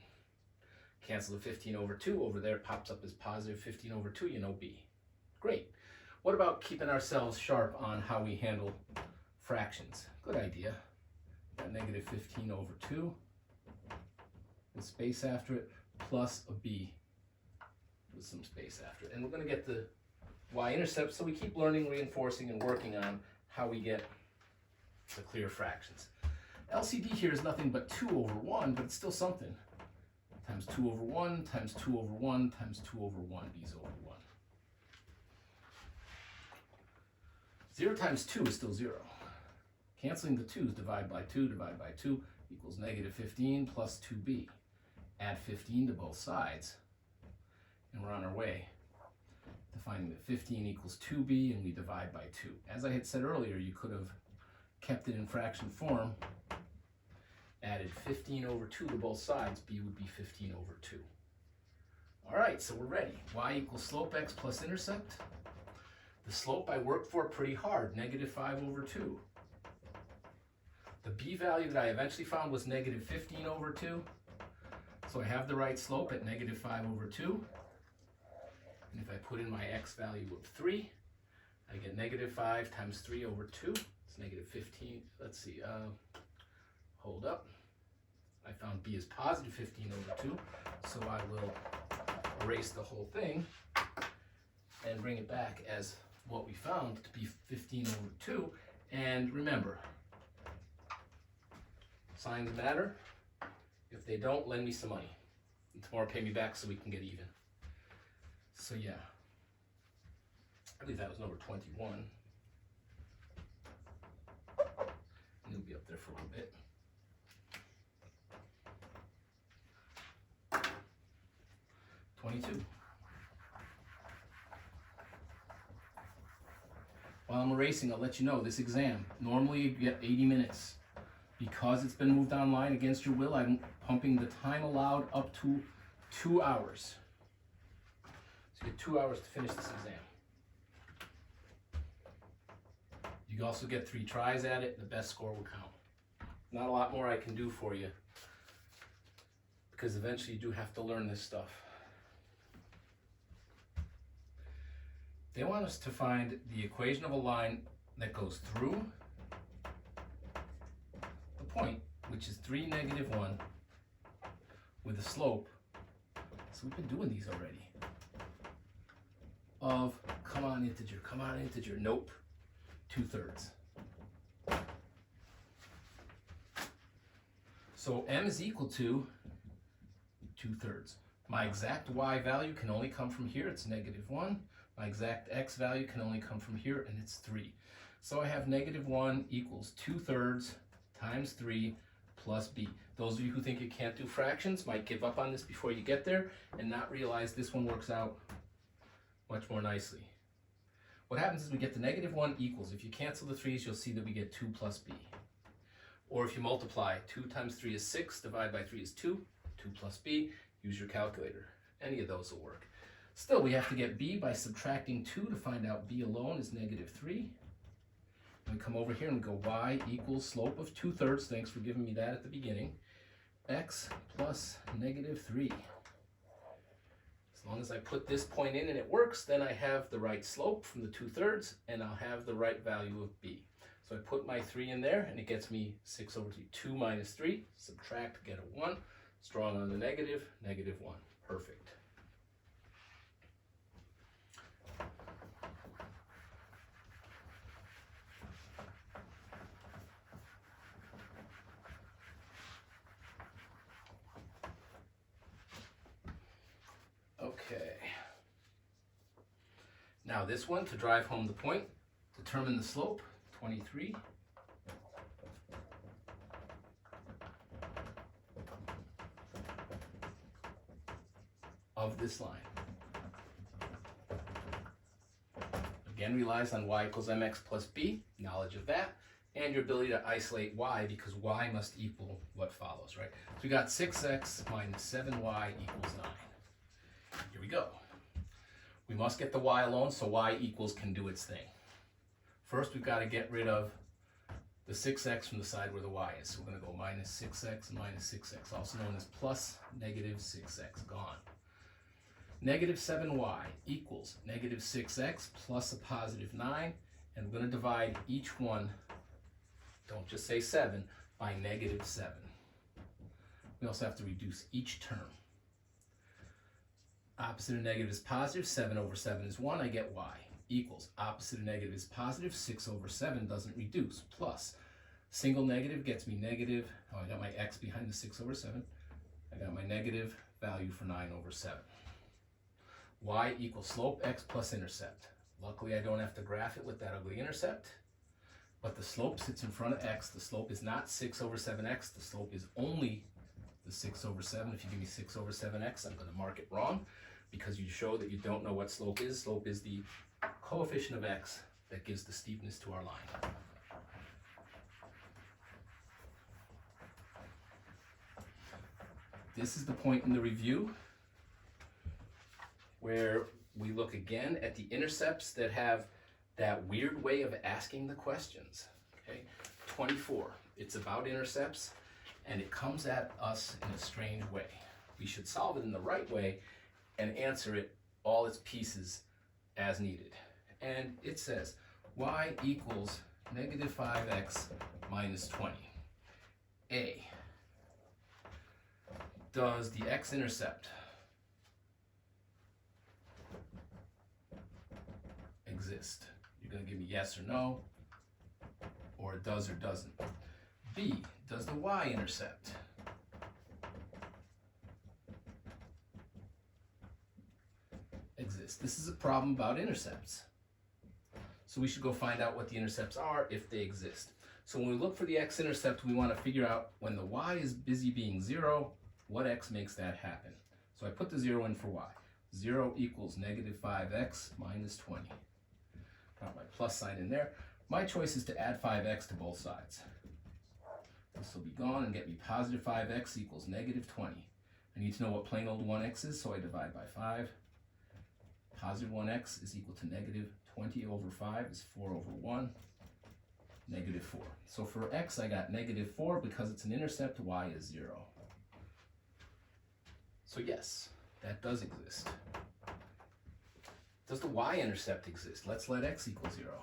Cancel the 15 over 2. Over there it pops up as positive 15 over 2. You know b. Great. What about keeping ourselves sharp on how we handle fractions? Good idea. Got negative 15 over 2 with space after it, plus a b with some space after it. And we're going to get the y-intercept, so we keep learning, reinforcing, and working on how we get the clear fractions. LCD here is nothing but 2 over 1, but it's still something. Times 2 over 1, times 2 over 1, times 2 over 1, b's over 1. 0 times 2 is still 0. Canceling the 2's, divide by 2 equals negative 15 plus 2b. Add 15 to both sides, and we're on our way to finding that 15 equals 2b, and we divide by 2. As I had said earlier, you could have kept it in fraction form, added 15 over 2 to both sides, b would be 15 over 2. All right, so we're ready. Y equals slope x plus intercept. The slope I worked for pretty hard, negative 5 over 2. The b value that I eventually found was negative 15 over 2. So I have the right slope at negative 5 over 2. And if I put in my x value of 3, I get negative 5 times 3 over 2. It's negative 15. Let's see. Hold up. I found b is positive 15 over 2. So I will erase the whole thing and bring it back as what we found to be 15 over 2. And remember, signs matter. If they don't, lend me some money. And tomorrow pay me back so we can get even. So yeah, I believe that was number 21. And it'll be up there for a little bit. While I'm erasing, I'll let you know this exam, normally you get 80 minutes. Because it's been moved online against your will, I'm pumping the time allowed up to 2 hours. So you get 2 hours to finish this exam. You also get 3 tries at it. The best score will count. Not a lot more I can do for you, because eventually you do have to learn this stuff. They want us to find the equation of a line that goes through the point, which which is 3, -1, with a slope, so we've been doing these already, of, come on integer, nope, 2/3. So m is equal to 2/3. My exact y value can only come from here, it's -1. My exact x value can only come from here, and it's 3. So I have -1 equals 2/3 times 3 plus b. Those of you who think you can't do fractions might give up on this before you get there and not realize this one works out much more nicely. What happens is we get the -1 equals, if you cancel the 3's, you'll see that we get 2 plus b. Or if you multiply, 2 times 3 is 6, divide by 3 is 2, 2 plus b, use your calculator. Any of those will work. Still, we have to get b by subtracting 2 to find out b alone is -3. And we come over here and go y equals slope of 2/3, thanks for giving me that at the beginning, x plus -3. As long as I put this point in and it works, then I have the right slope from the 2/3, and I'll have the right value of b. So I put my 3 in there, and it gets me 6/2. 2 minus 3, subtract, get a 1. Strong on the negative, -1. Perfect. Okay. Now this one, to drive home the point, determine the slope, 23. Of this line. Again, relies on y equals mx plus b, knowledge of that, and your ability to isolate y, because y must equal what follows, right? So we got 6x minus 7y equals 9. Here we go. We must get the y alone, so y equals can do its thing. First, we've got to get rid of the 6x from the side where the y is. So we're going to go minus 6x and minus 6x, also known as plus -6x, gone. -7y equals -6x plus a +9, and we're going to divide each one, don't just say 7, by -7. We also have to reduce each term. Opposite of negative is positive, 7/7 is 1, I get y, equals, opposite of negative is positive, 6/7 doesn't reduce, plus, single negative gets me negative, oh, I got my x behind the 6/7, I got my negative value for 9/7. Y equals slope x plus intercept. Luckily I don't have to graph it with that ugly intercept, but the slope sits in front of x. The slope is not 6/7x, the slope is only the 6/7. If you give me 6/7x, I'm going to mark it wrong, because you show that you don't know what slope is. Slope is the coefficient of x that gives the steepness to our line. This is the point in the review where we look again at the intercepts that have that weird way of asking the questions. Okay, 24, it's about intercepts, and it comes at us in a strange way. We should solve it in the right way and answer it all its pieces as needed. And it says y equals -5x minus 20. A, does the x-intercept exist? You're going to give me yes or no, or it does or doesn't. B, does the y-intercept exist? This is a problem about intercepts. So we should go find out what the intercepts are if they exist. So when we look for the x-intercept, we want to figure out when the y is busy being 0, what x makes that happen. So I put the 0 in for y. 0 equals -5x minus 20. Got my plus sign in there. My choice is to add 5x to both sides. This will be gone and get me positive 5x equals -20. I need to know what plain old 1x is, so I divide by 5. Positive 1x is equal to -20/5 is 4/1, -4. So for x, I got -4 because it's an intercept, y is 0. So yes, that does exist. Does the y-intercept exist? Let's let x equal 0.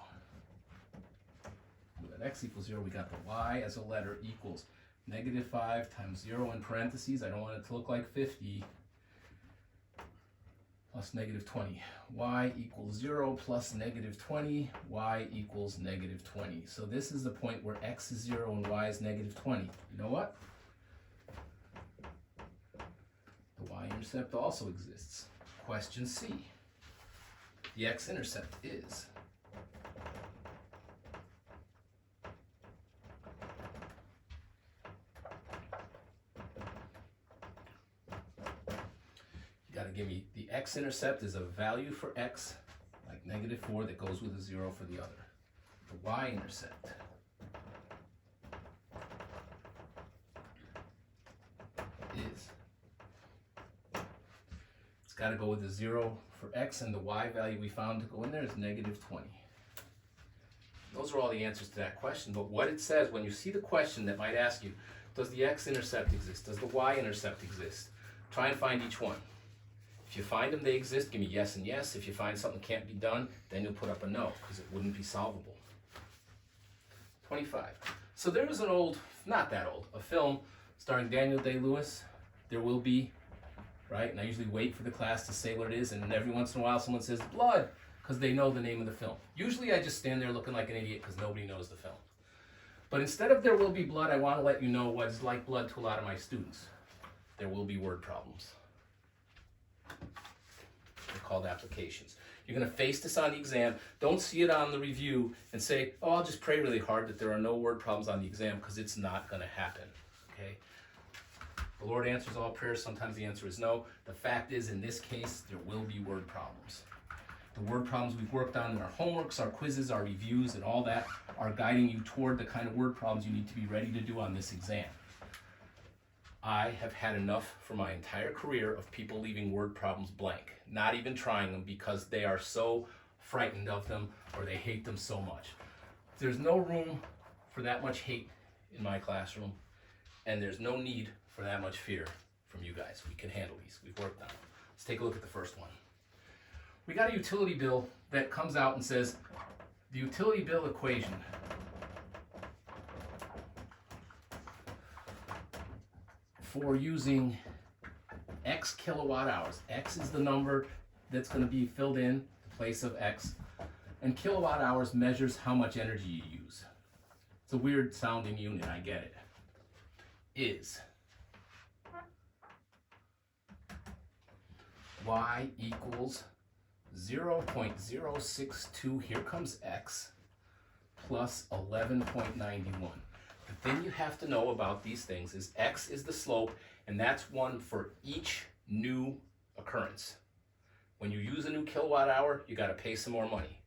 Let x equals 0, we got the y as a letter equals negative 5 times 0 in parentheses, I don't want it to look like 50, plus negative 20. Y equals 0 plus negative 20, y equals negative 20. So this is the point where x is 0 and y is negative 20. You know what? The y-intercept also exists. Question C. The x-intercept is give me the x-intercept is a value for x, like negative 4, that goes with a 0 for the other. The y-intercept is, it's got to go with a 0 for x, and the y value we found to go in there is negative 20. Those are all the answers to that question, but what it says, when you see the question that might ask you, does the x-intercept exist? Does the y-intercept exist? Try and find each one. If you find them, they exist, give me yes and yes. If you find something can't be done, then you'll put up a no, because it wouldn't be solvable. 25. So there was an old, not that old, a film starring Daniel Day-Lewis, There Will Be, right? And I usually wait for the class to say what it is, and then every once in a while someone says blood, because they know the name of the film. Usually I just stand there looking like an idiot because nobody knows the film. But instead of There Will Be Blood, I want to let you know what is like blood to a lot of my students. There will be word problems. They're called applications. You're going to face this on the exam. Don't see it on the review and say, oh, I'll just pray really hard that there are no word problems on the exam, because it's not going to happen. Okay? The Lord answers all prayers. Sometimes the answer is no. The fact is, in this case, there will be word problems. The word problems we've worked on in our homeworks, our quizzes, our reviews, and all that are guiding you toward the kind of word problems you need to be ready to do on this exam. I have had enough for my entire career of people leaving word problems blank, not even trying them because they are so frightened of them or they hate them so much. There's no room for that much hate in my classroom, and there's no need for that much fear from you guys. We can handle these. We've worked on them. Let's take a look at the first one. We got a utility bill that comes out and says the utility bill equation for using X kilowatt hours. X is the number that's going to be filled in the place of X, and kilowatt hours measures how much energy you use. It's a weird sounding unit, I get it. Is Y equals 0.062, here comes X, plus 11.91. The thing you have to know about these things is X is the slope, and that's one for each new occurrence. When you use a new kilowatt hour, you got to pay some more money.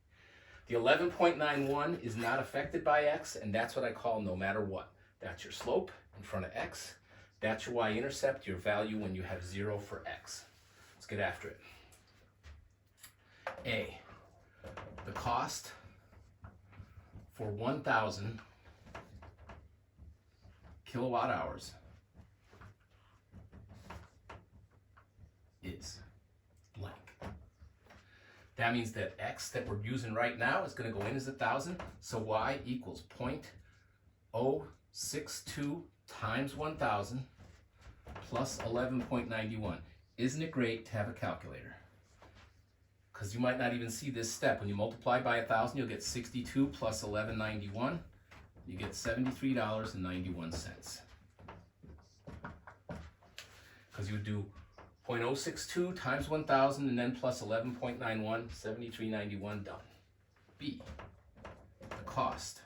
The 11.91 is not affected by X, and that's what I call no matter what. That's your slope in front of X. That's your y-intercept, your value when you have 0 for X. Let's get after it. A, the cost for 1,000 kilowatt hours is blank. That means that X that we're using right now is going to go in as 1,000, so Y equals 0.062 times 1,000 plus 11.91. Isn't it great to have a calculator? Because you might not even see this step. When you multiply by 1,000, you'll get 62 plus 11.91. You get $73.91. Because you would do 0.062 times 1,000 and then plus 11.91, $73.91, done. B, the cost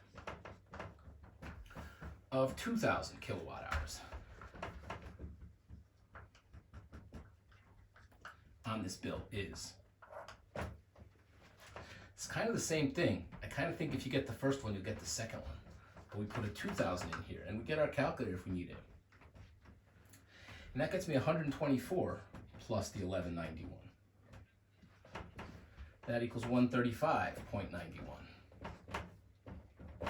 of 2,000 kilowatt hours on this bill is. It's kind of the same thing. I kind of think if you get the first one, you'll get the second one. But we put a 2,000 in here, and we get our calculator if we need it. And that gets me 124 plus the 1191. That equals 135.91.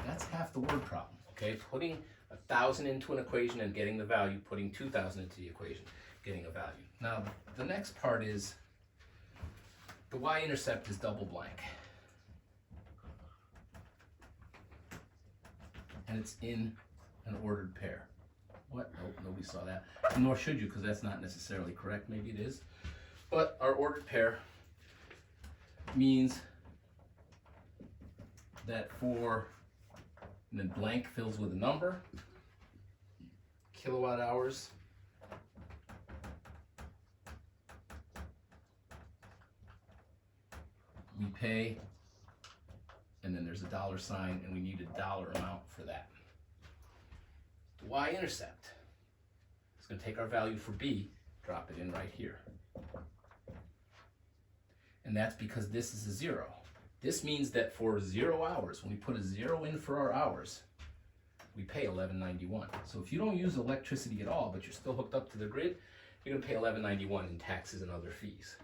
That's half the word problem, okay? Putting 1,000 into an equation and getting the value, putting 2,000 into the equation, getting a value. Now, the next part is the y-intercept is double blank. And it's in an ordered pair. Nobody saw that. Nor should you, because that's not necessarily correct. Maybe it is. But our ordered pair means that for, and then blank fills with a number, kilowatt hours we pay, and then there's a dollar sign, and we need a dollar amount for that. The Y-intercept is going to take our value for B, drop it in right here. And that's because this is a 0. This means that for 0 hours, when we put a 0 in for our hours, we pay $11.91. So if you don't use electricity at all, but you're still hooked up to the grid, you're going to pay $11.91 in taxes and other fees,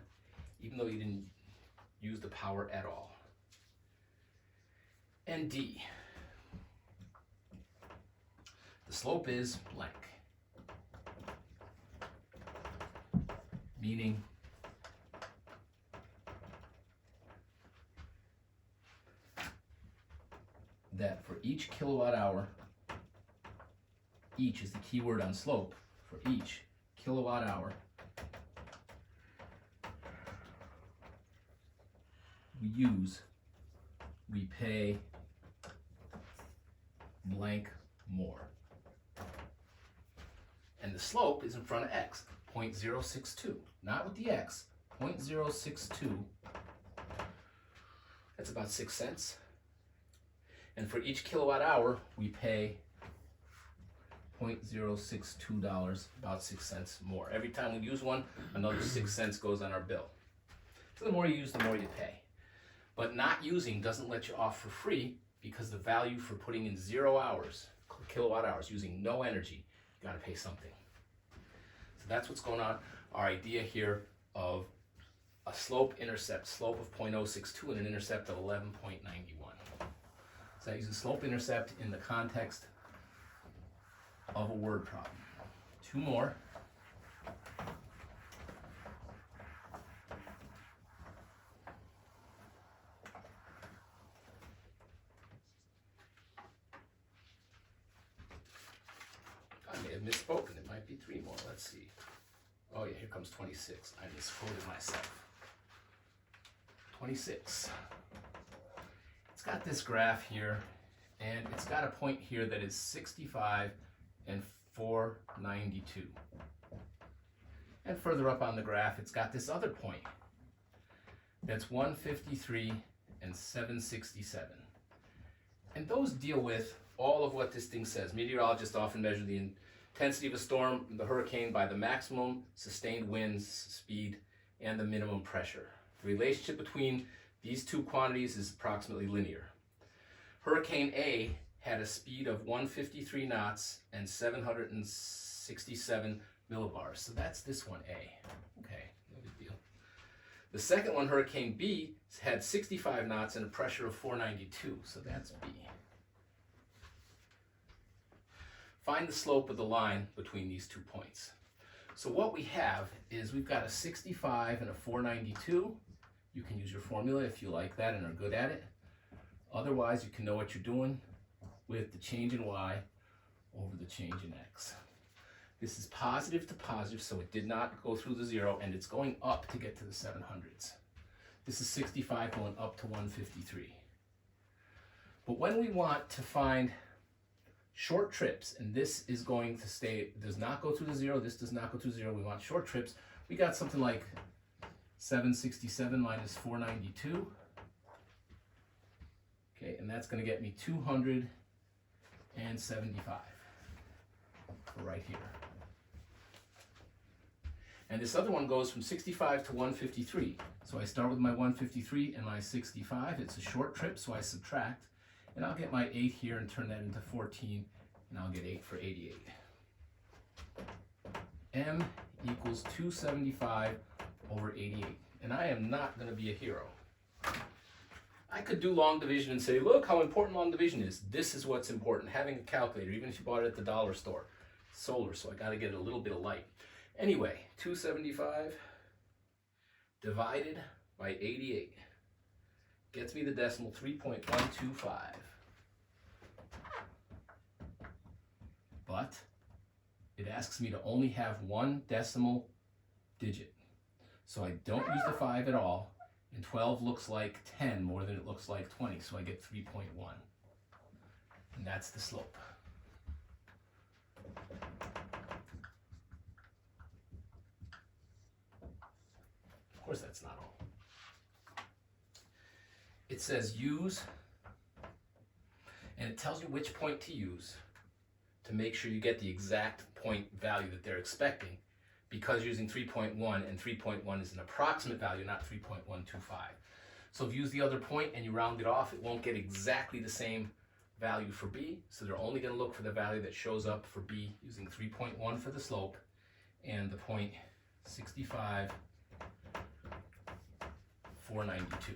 even though you didn't use the power at all. And D, the slope is blank, meaning that for each kilowatt hour, each is the key word on slope, for each kilowatt hour we pay blank more. And the slope is in front of x, 0.062, not with the x, 0.062. That's about 6 cents. And for each kilowatt hour, we pay $0.062, about 6 cents more. Every time we use one, another 6 cents goes on our bill. So the more you use, the more you pay. But not using doesn't let you off for free, because the value for putting in 0 hours, kilowatt hours, using no energy, you gotta pay something. So that's what's going on. Our idea here of a slope-intercept, slope of 0.062 and an intercept of 11.91. So I use a slope-intercept in the context of a word problem. 2 more. I may have misspoken. It might be 3 more. Let's see. Oh yeah, here comes 26. I misquoted myself. 26. It's got this graph here, and it's got a point here that is 65 and 492. And further up on the graph, it's got this other point that's 153 and 767. And those deal with all of what this thing says. Meteorologists often measure the intensity of a storm, the hurricane, by the maximum sustained winds speed and the minimum pressure. The relationship between these two quantities is approximately linear. Hurricane A had a speed of 153 knots and 767 millibars. So that's this one, A. Okay, no big deal. The second one, Hurricane B, had 65 knots and a pressure of 492. So that's B. Find the slope of the line between these 2 points. So what we have is we've got a 65 and a 492. You can use your formula if you like that and are good at it. Otherwise, you can know what you're doing with the change in y over the change in x. This is positive to positive, so it did not go through the 0, and it's going up to get to the 700s. This is 65 going up to 153. But when we want to find short trips, and this is going to stay, does not go through the 0, this does not go through 0, we want short trips, we got something like 767 minus 492. Okay, and that's going to get me 275 for right here. And this other one goes from 65 to 153. So I start with my 153 and my 65. It's a short trip, so I subtract. And I'll get my 8 here and turn that into 14, and I'll get 8 for 88. M equals 275 over 88. And I am not going to be a hero. I could do long division and say, look how important long division is. This is what's important. Having a calculator, even if you bought it at the dollar store. Solar, so I got to get a little bit of light. Anyway, 275 divided by 88 gets me the decimal 3.125. But it asks me to only have one decimal digit. So I don't use the 5 at all, and 12 looks like 10 more than it looks like 20, so I get 3.1. And that's the slope. Of course, that's not all. It says use, and it tells you which point to use to make sure you get the exact point value that they're expecting, because using 3.1, and 3.1 is an approximate value, not 3.125. So if you use the other point and you round it off, it won't get exactly the same value for B, so they're only going to look for the value that shows up for B using 3.1 for the slope and the point 65, 492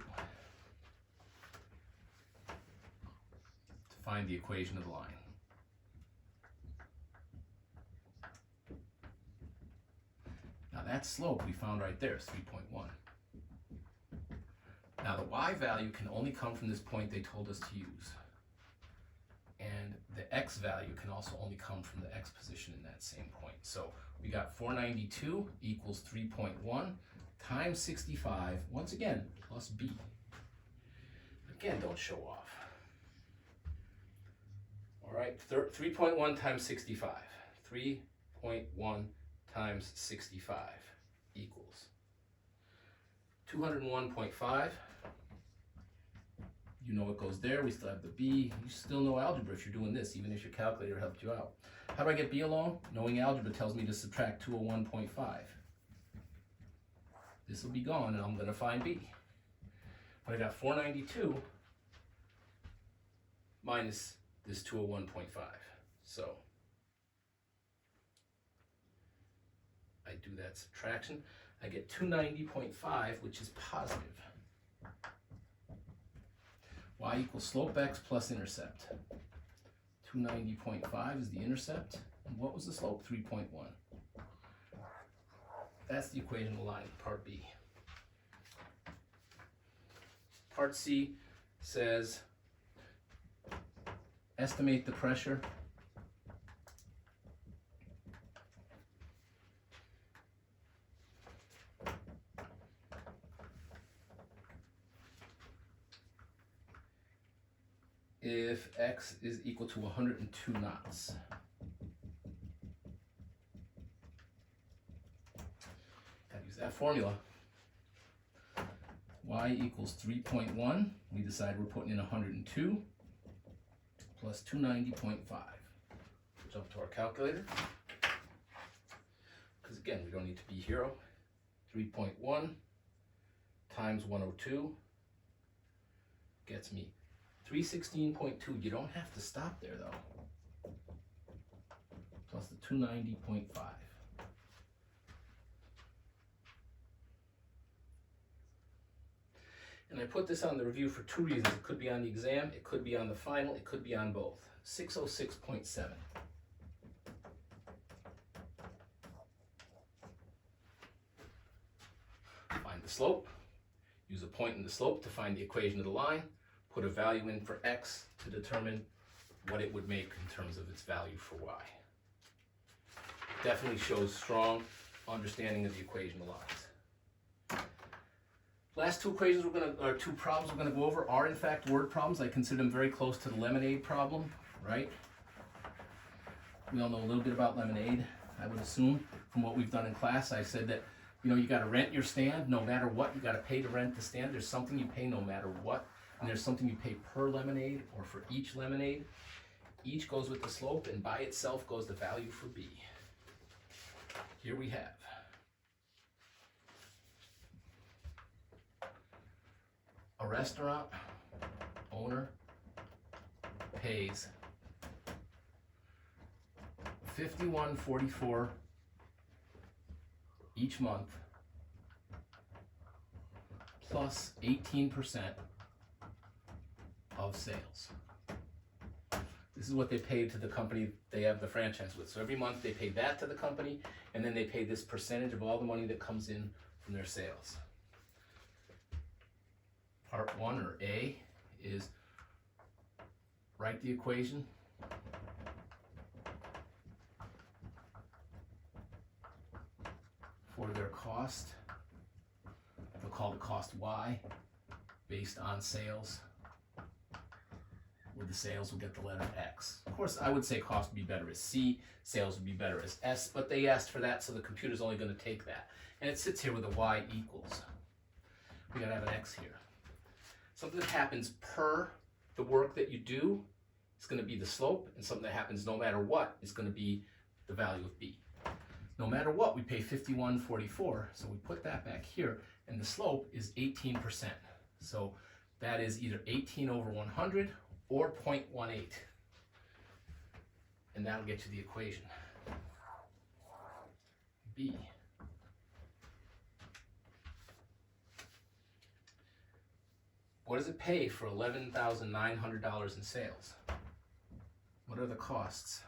to find the equation of the line. Now that slope we found right there is 3.1. Now the y value can only come from this point they told us to use. And the x value can also only come from the x position in that same point. So we got 492 equals 3.1 times 65, once again, plus b. Again, don't show off. All right, 3.1 times 65. 3.1 times 65 equals 201.5. You know what goes there. We still have the b. You still know algebra if you're doing this, even if your calculator helped you out. How do I get b alone? Knowing algebra tells me to subtract 201.5. This will be gone, and I'm going to find b. But I got 492 minus this 201.5. So I do that subtraction. I get 290.5, which is positive. Y equals slope x plus intercept. 290.5 is the intercept. And what was the slope? 3.1. That's the equation of the line, part B. Part C says estimate the pressure if x is equal to 102 knots. Gotta use that formula. Y equals 3.1. We decide we're putting in 102 plus 290.5. Jump to our calculator. Because again, we don't need to be hero. 3.1 times 102 gets me 316.2. You don't have to stop there though. Plus the 290.5. And I put this on the review for two reasons. It could be on the exam, it could be on the final, it could be on both. 606.7. Find the slope. Use a point in the slope to find the equation of the line. Put a value in for x to determine what it would make in terms of its value for y. Definitely shows strong understanding of the equation of lines. Last two equations two problems we're going to go over are in fact word problems. I consider them very close to the lemonade problem, right? We all know a little bit about lemonade, I would assume, from what we've done in class. I said that, you know, you got to rent your stand no matter what. You got to pay to rent the stand. There's something you pay no matter what, and there's something you pay per lemonade or for each lemonade. Each goes with the slope, and by itself goes the value for B. Here we have a restaurant owner pays $51.44 each month plus 18% of sales. This is what they pay to the company they have the franchise with. So every month they pay that to the company, and then they pay this percentage of all the money that comes in from their sales. Part 1, or A, is write the equation cost. They'll call the cost Y based on sales. With the sales, we'll get the letter X. Of course, I would say cost would be better as C, sales would be better as S, but they asked for that, so the computer's only going to take that. And it sits here with a Y equals. We gotta have an X here. Something that happens per the work that you do is going to be the slope, and something that happens no matter what is going to be the value of B. No matter what, we pay 51.44, so we put that back here, and the slope is 18%. So that is either 18 over 100 or 0.18. And that'll get you the equation. B. What does it pay for $11,900 in sales? What are the costs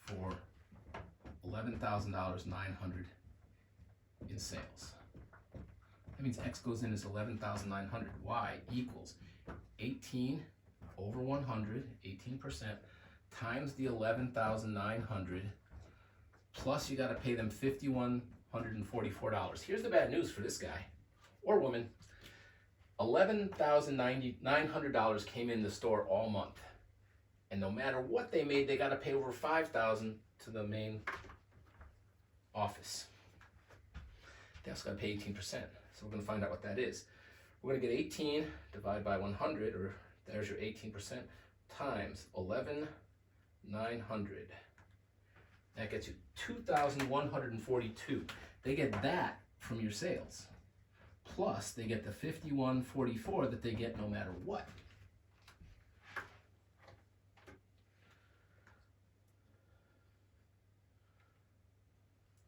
for $11,900 in sales? That means X goes in as 11,900. Y equals 18 over 100, 18%, times the 11,900, plus you got to pay them $5,144. Here's the bad news for this guy or woman. $11,900 came in the store all month, and no matter what they made, they got to pay over $5,000 to the main office. They also got to pay 18%. So we're going to find out what that is. We're going to get 18 divided by 100, or there's your 18%, times 11,900. That gets you 2,142. They get that from your sales. Plus, they get the 51.44 that they get no matter what.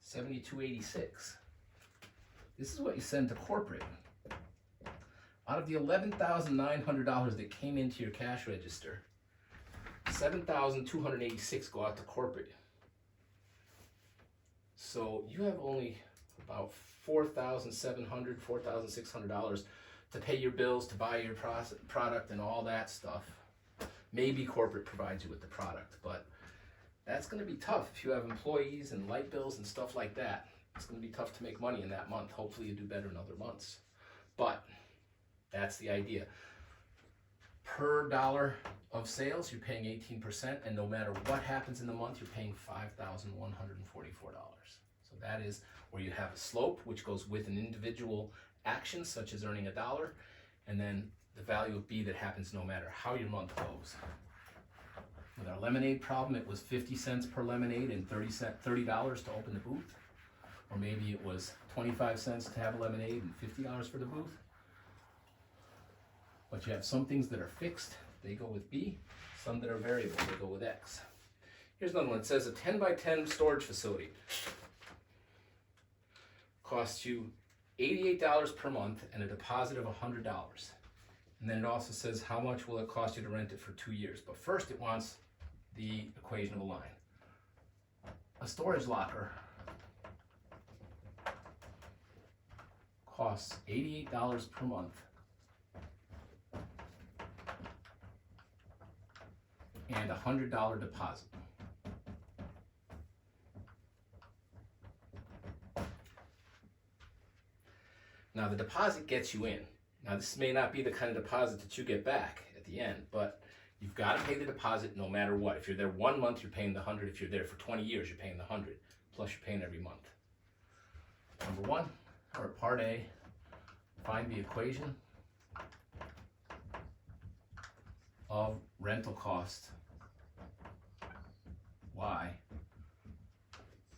$72.86. This is what you send to corporate. Out of the $11,900 that came into your cash register, $7,286 go out to corporate. So you have only about $4,700, $4,600 to pay your bills, to buy your product and all that stuff. Maybe corporate provides you with the product, but that's going to be tough if you have employees and light bills and stuff like that. It's going to be tough to make money in that month. Hopefully you do better in other months. But that's the idea. Per dollar of sales, you're paying 18%, and no matter what happens in the month, you're paying $5,144. So that is where you have a slope, which goes with an individual action, such as earning $1, and then the value of B that happens no matter how your month goes. With our lemonade problem, it was 50 cents per lemonade and $30 to open the booth. Or maybe it was 25 cents to have a lemonade and $50 for the booth. But you have some things that are fixed, they go with B. Some that are variable, they go with X. Here's another one. It says a 10 by 10 storage facility costs you $88 per month and a deposit of $100. And then it also says how much will it cost you to rent it for 2 years. But first it wants the equation of a line. A storage locker costs $88 per month and a $100 deposit. Now the deposit gets you in. Now this may not be the kind of deposit that you get back at the end, but you've got to pay the deposit no matter what. If you're there 1 month, you're paying the 100. If you're there for 20 years, you're paying the 100. Plus you're paying every month. Number 1, or part A, find the equation of rental cost Y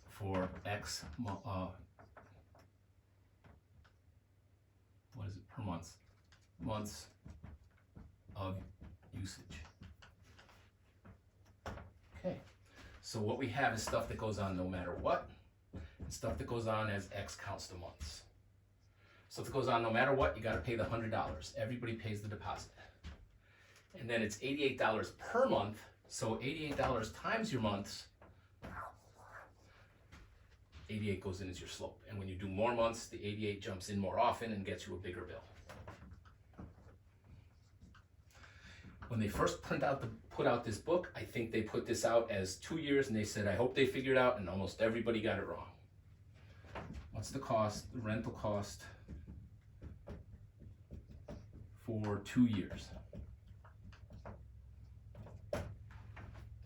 for X, what is it, per month? Months of usage. Okay, so what we have is stuff that goes on no matter what, and stuff that goes on as X counts the months. Stuff that goes on no matter what, you got to pay the $100. Everybody pays the deposit. And then it's $88 per month, so $88 times your months, 88 goes in as your slope. And when you do more months, the 88 jumps in more often and gets you a bigger bill. When they first put out this book, I think they put this out as 2 years, and they said, I hope they figure it out, and almost everybody got it wrong. What's the cost, the rental cost for 2 years?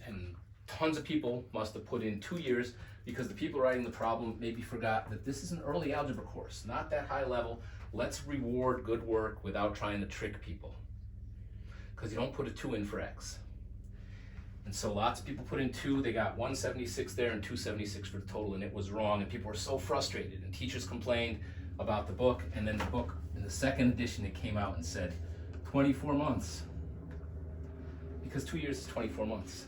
And tons of people must have put in 2 years because the people writing the problem maybe forgot that this is an early algebra course, not that high level. Let's reward good work without trying to trick people. Because you don't put a 2 in for x. And so lots of people put in 2, they got 176 there and 276 for the total, and it was wrong, and people were so frustrated, and teachers complained about the book, and then the book, in the second edition, it came out and said 24 months. Because 2 years is 24 months,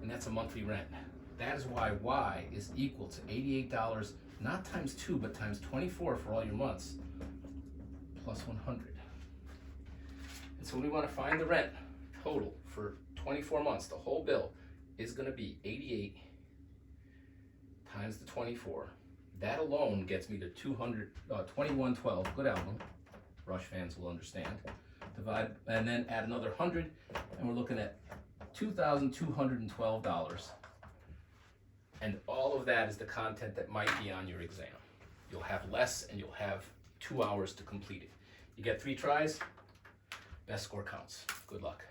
and that's a monthly rent. That is why y is equal to $88, not times 2, but times 24 for all your months, plus 100. And so when we want to find the rent total for 24 months, the whole bill is going to be 88 times the 24. That alone gets me to 2112. Good album. Rush fans will understand. Divide and then add another 100, and we're looking at $2,212. And all of that is the content that might be on your exam. You'll have less, and you'll have 2 hours to complete it. You get 3 tries. Best score counts. Good luck.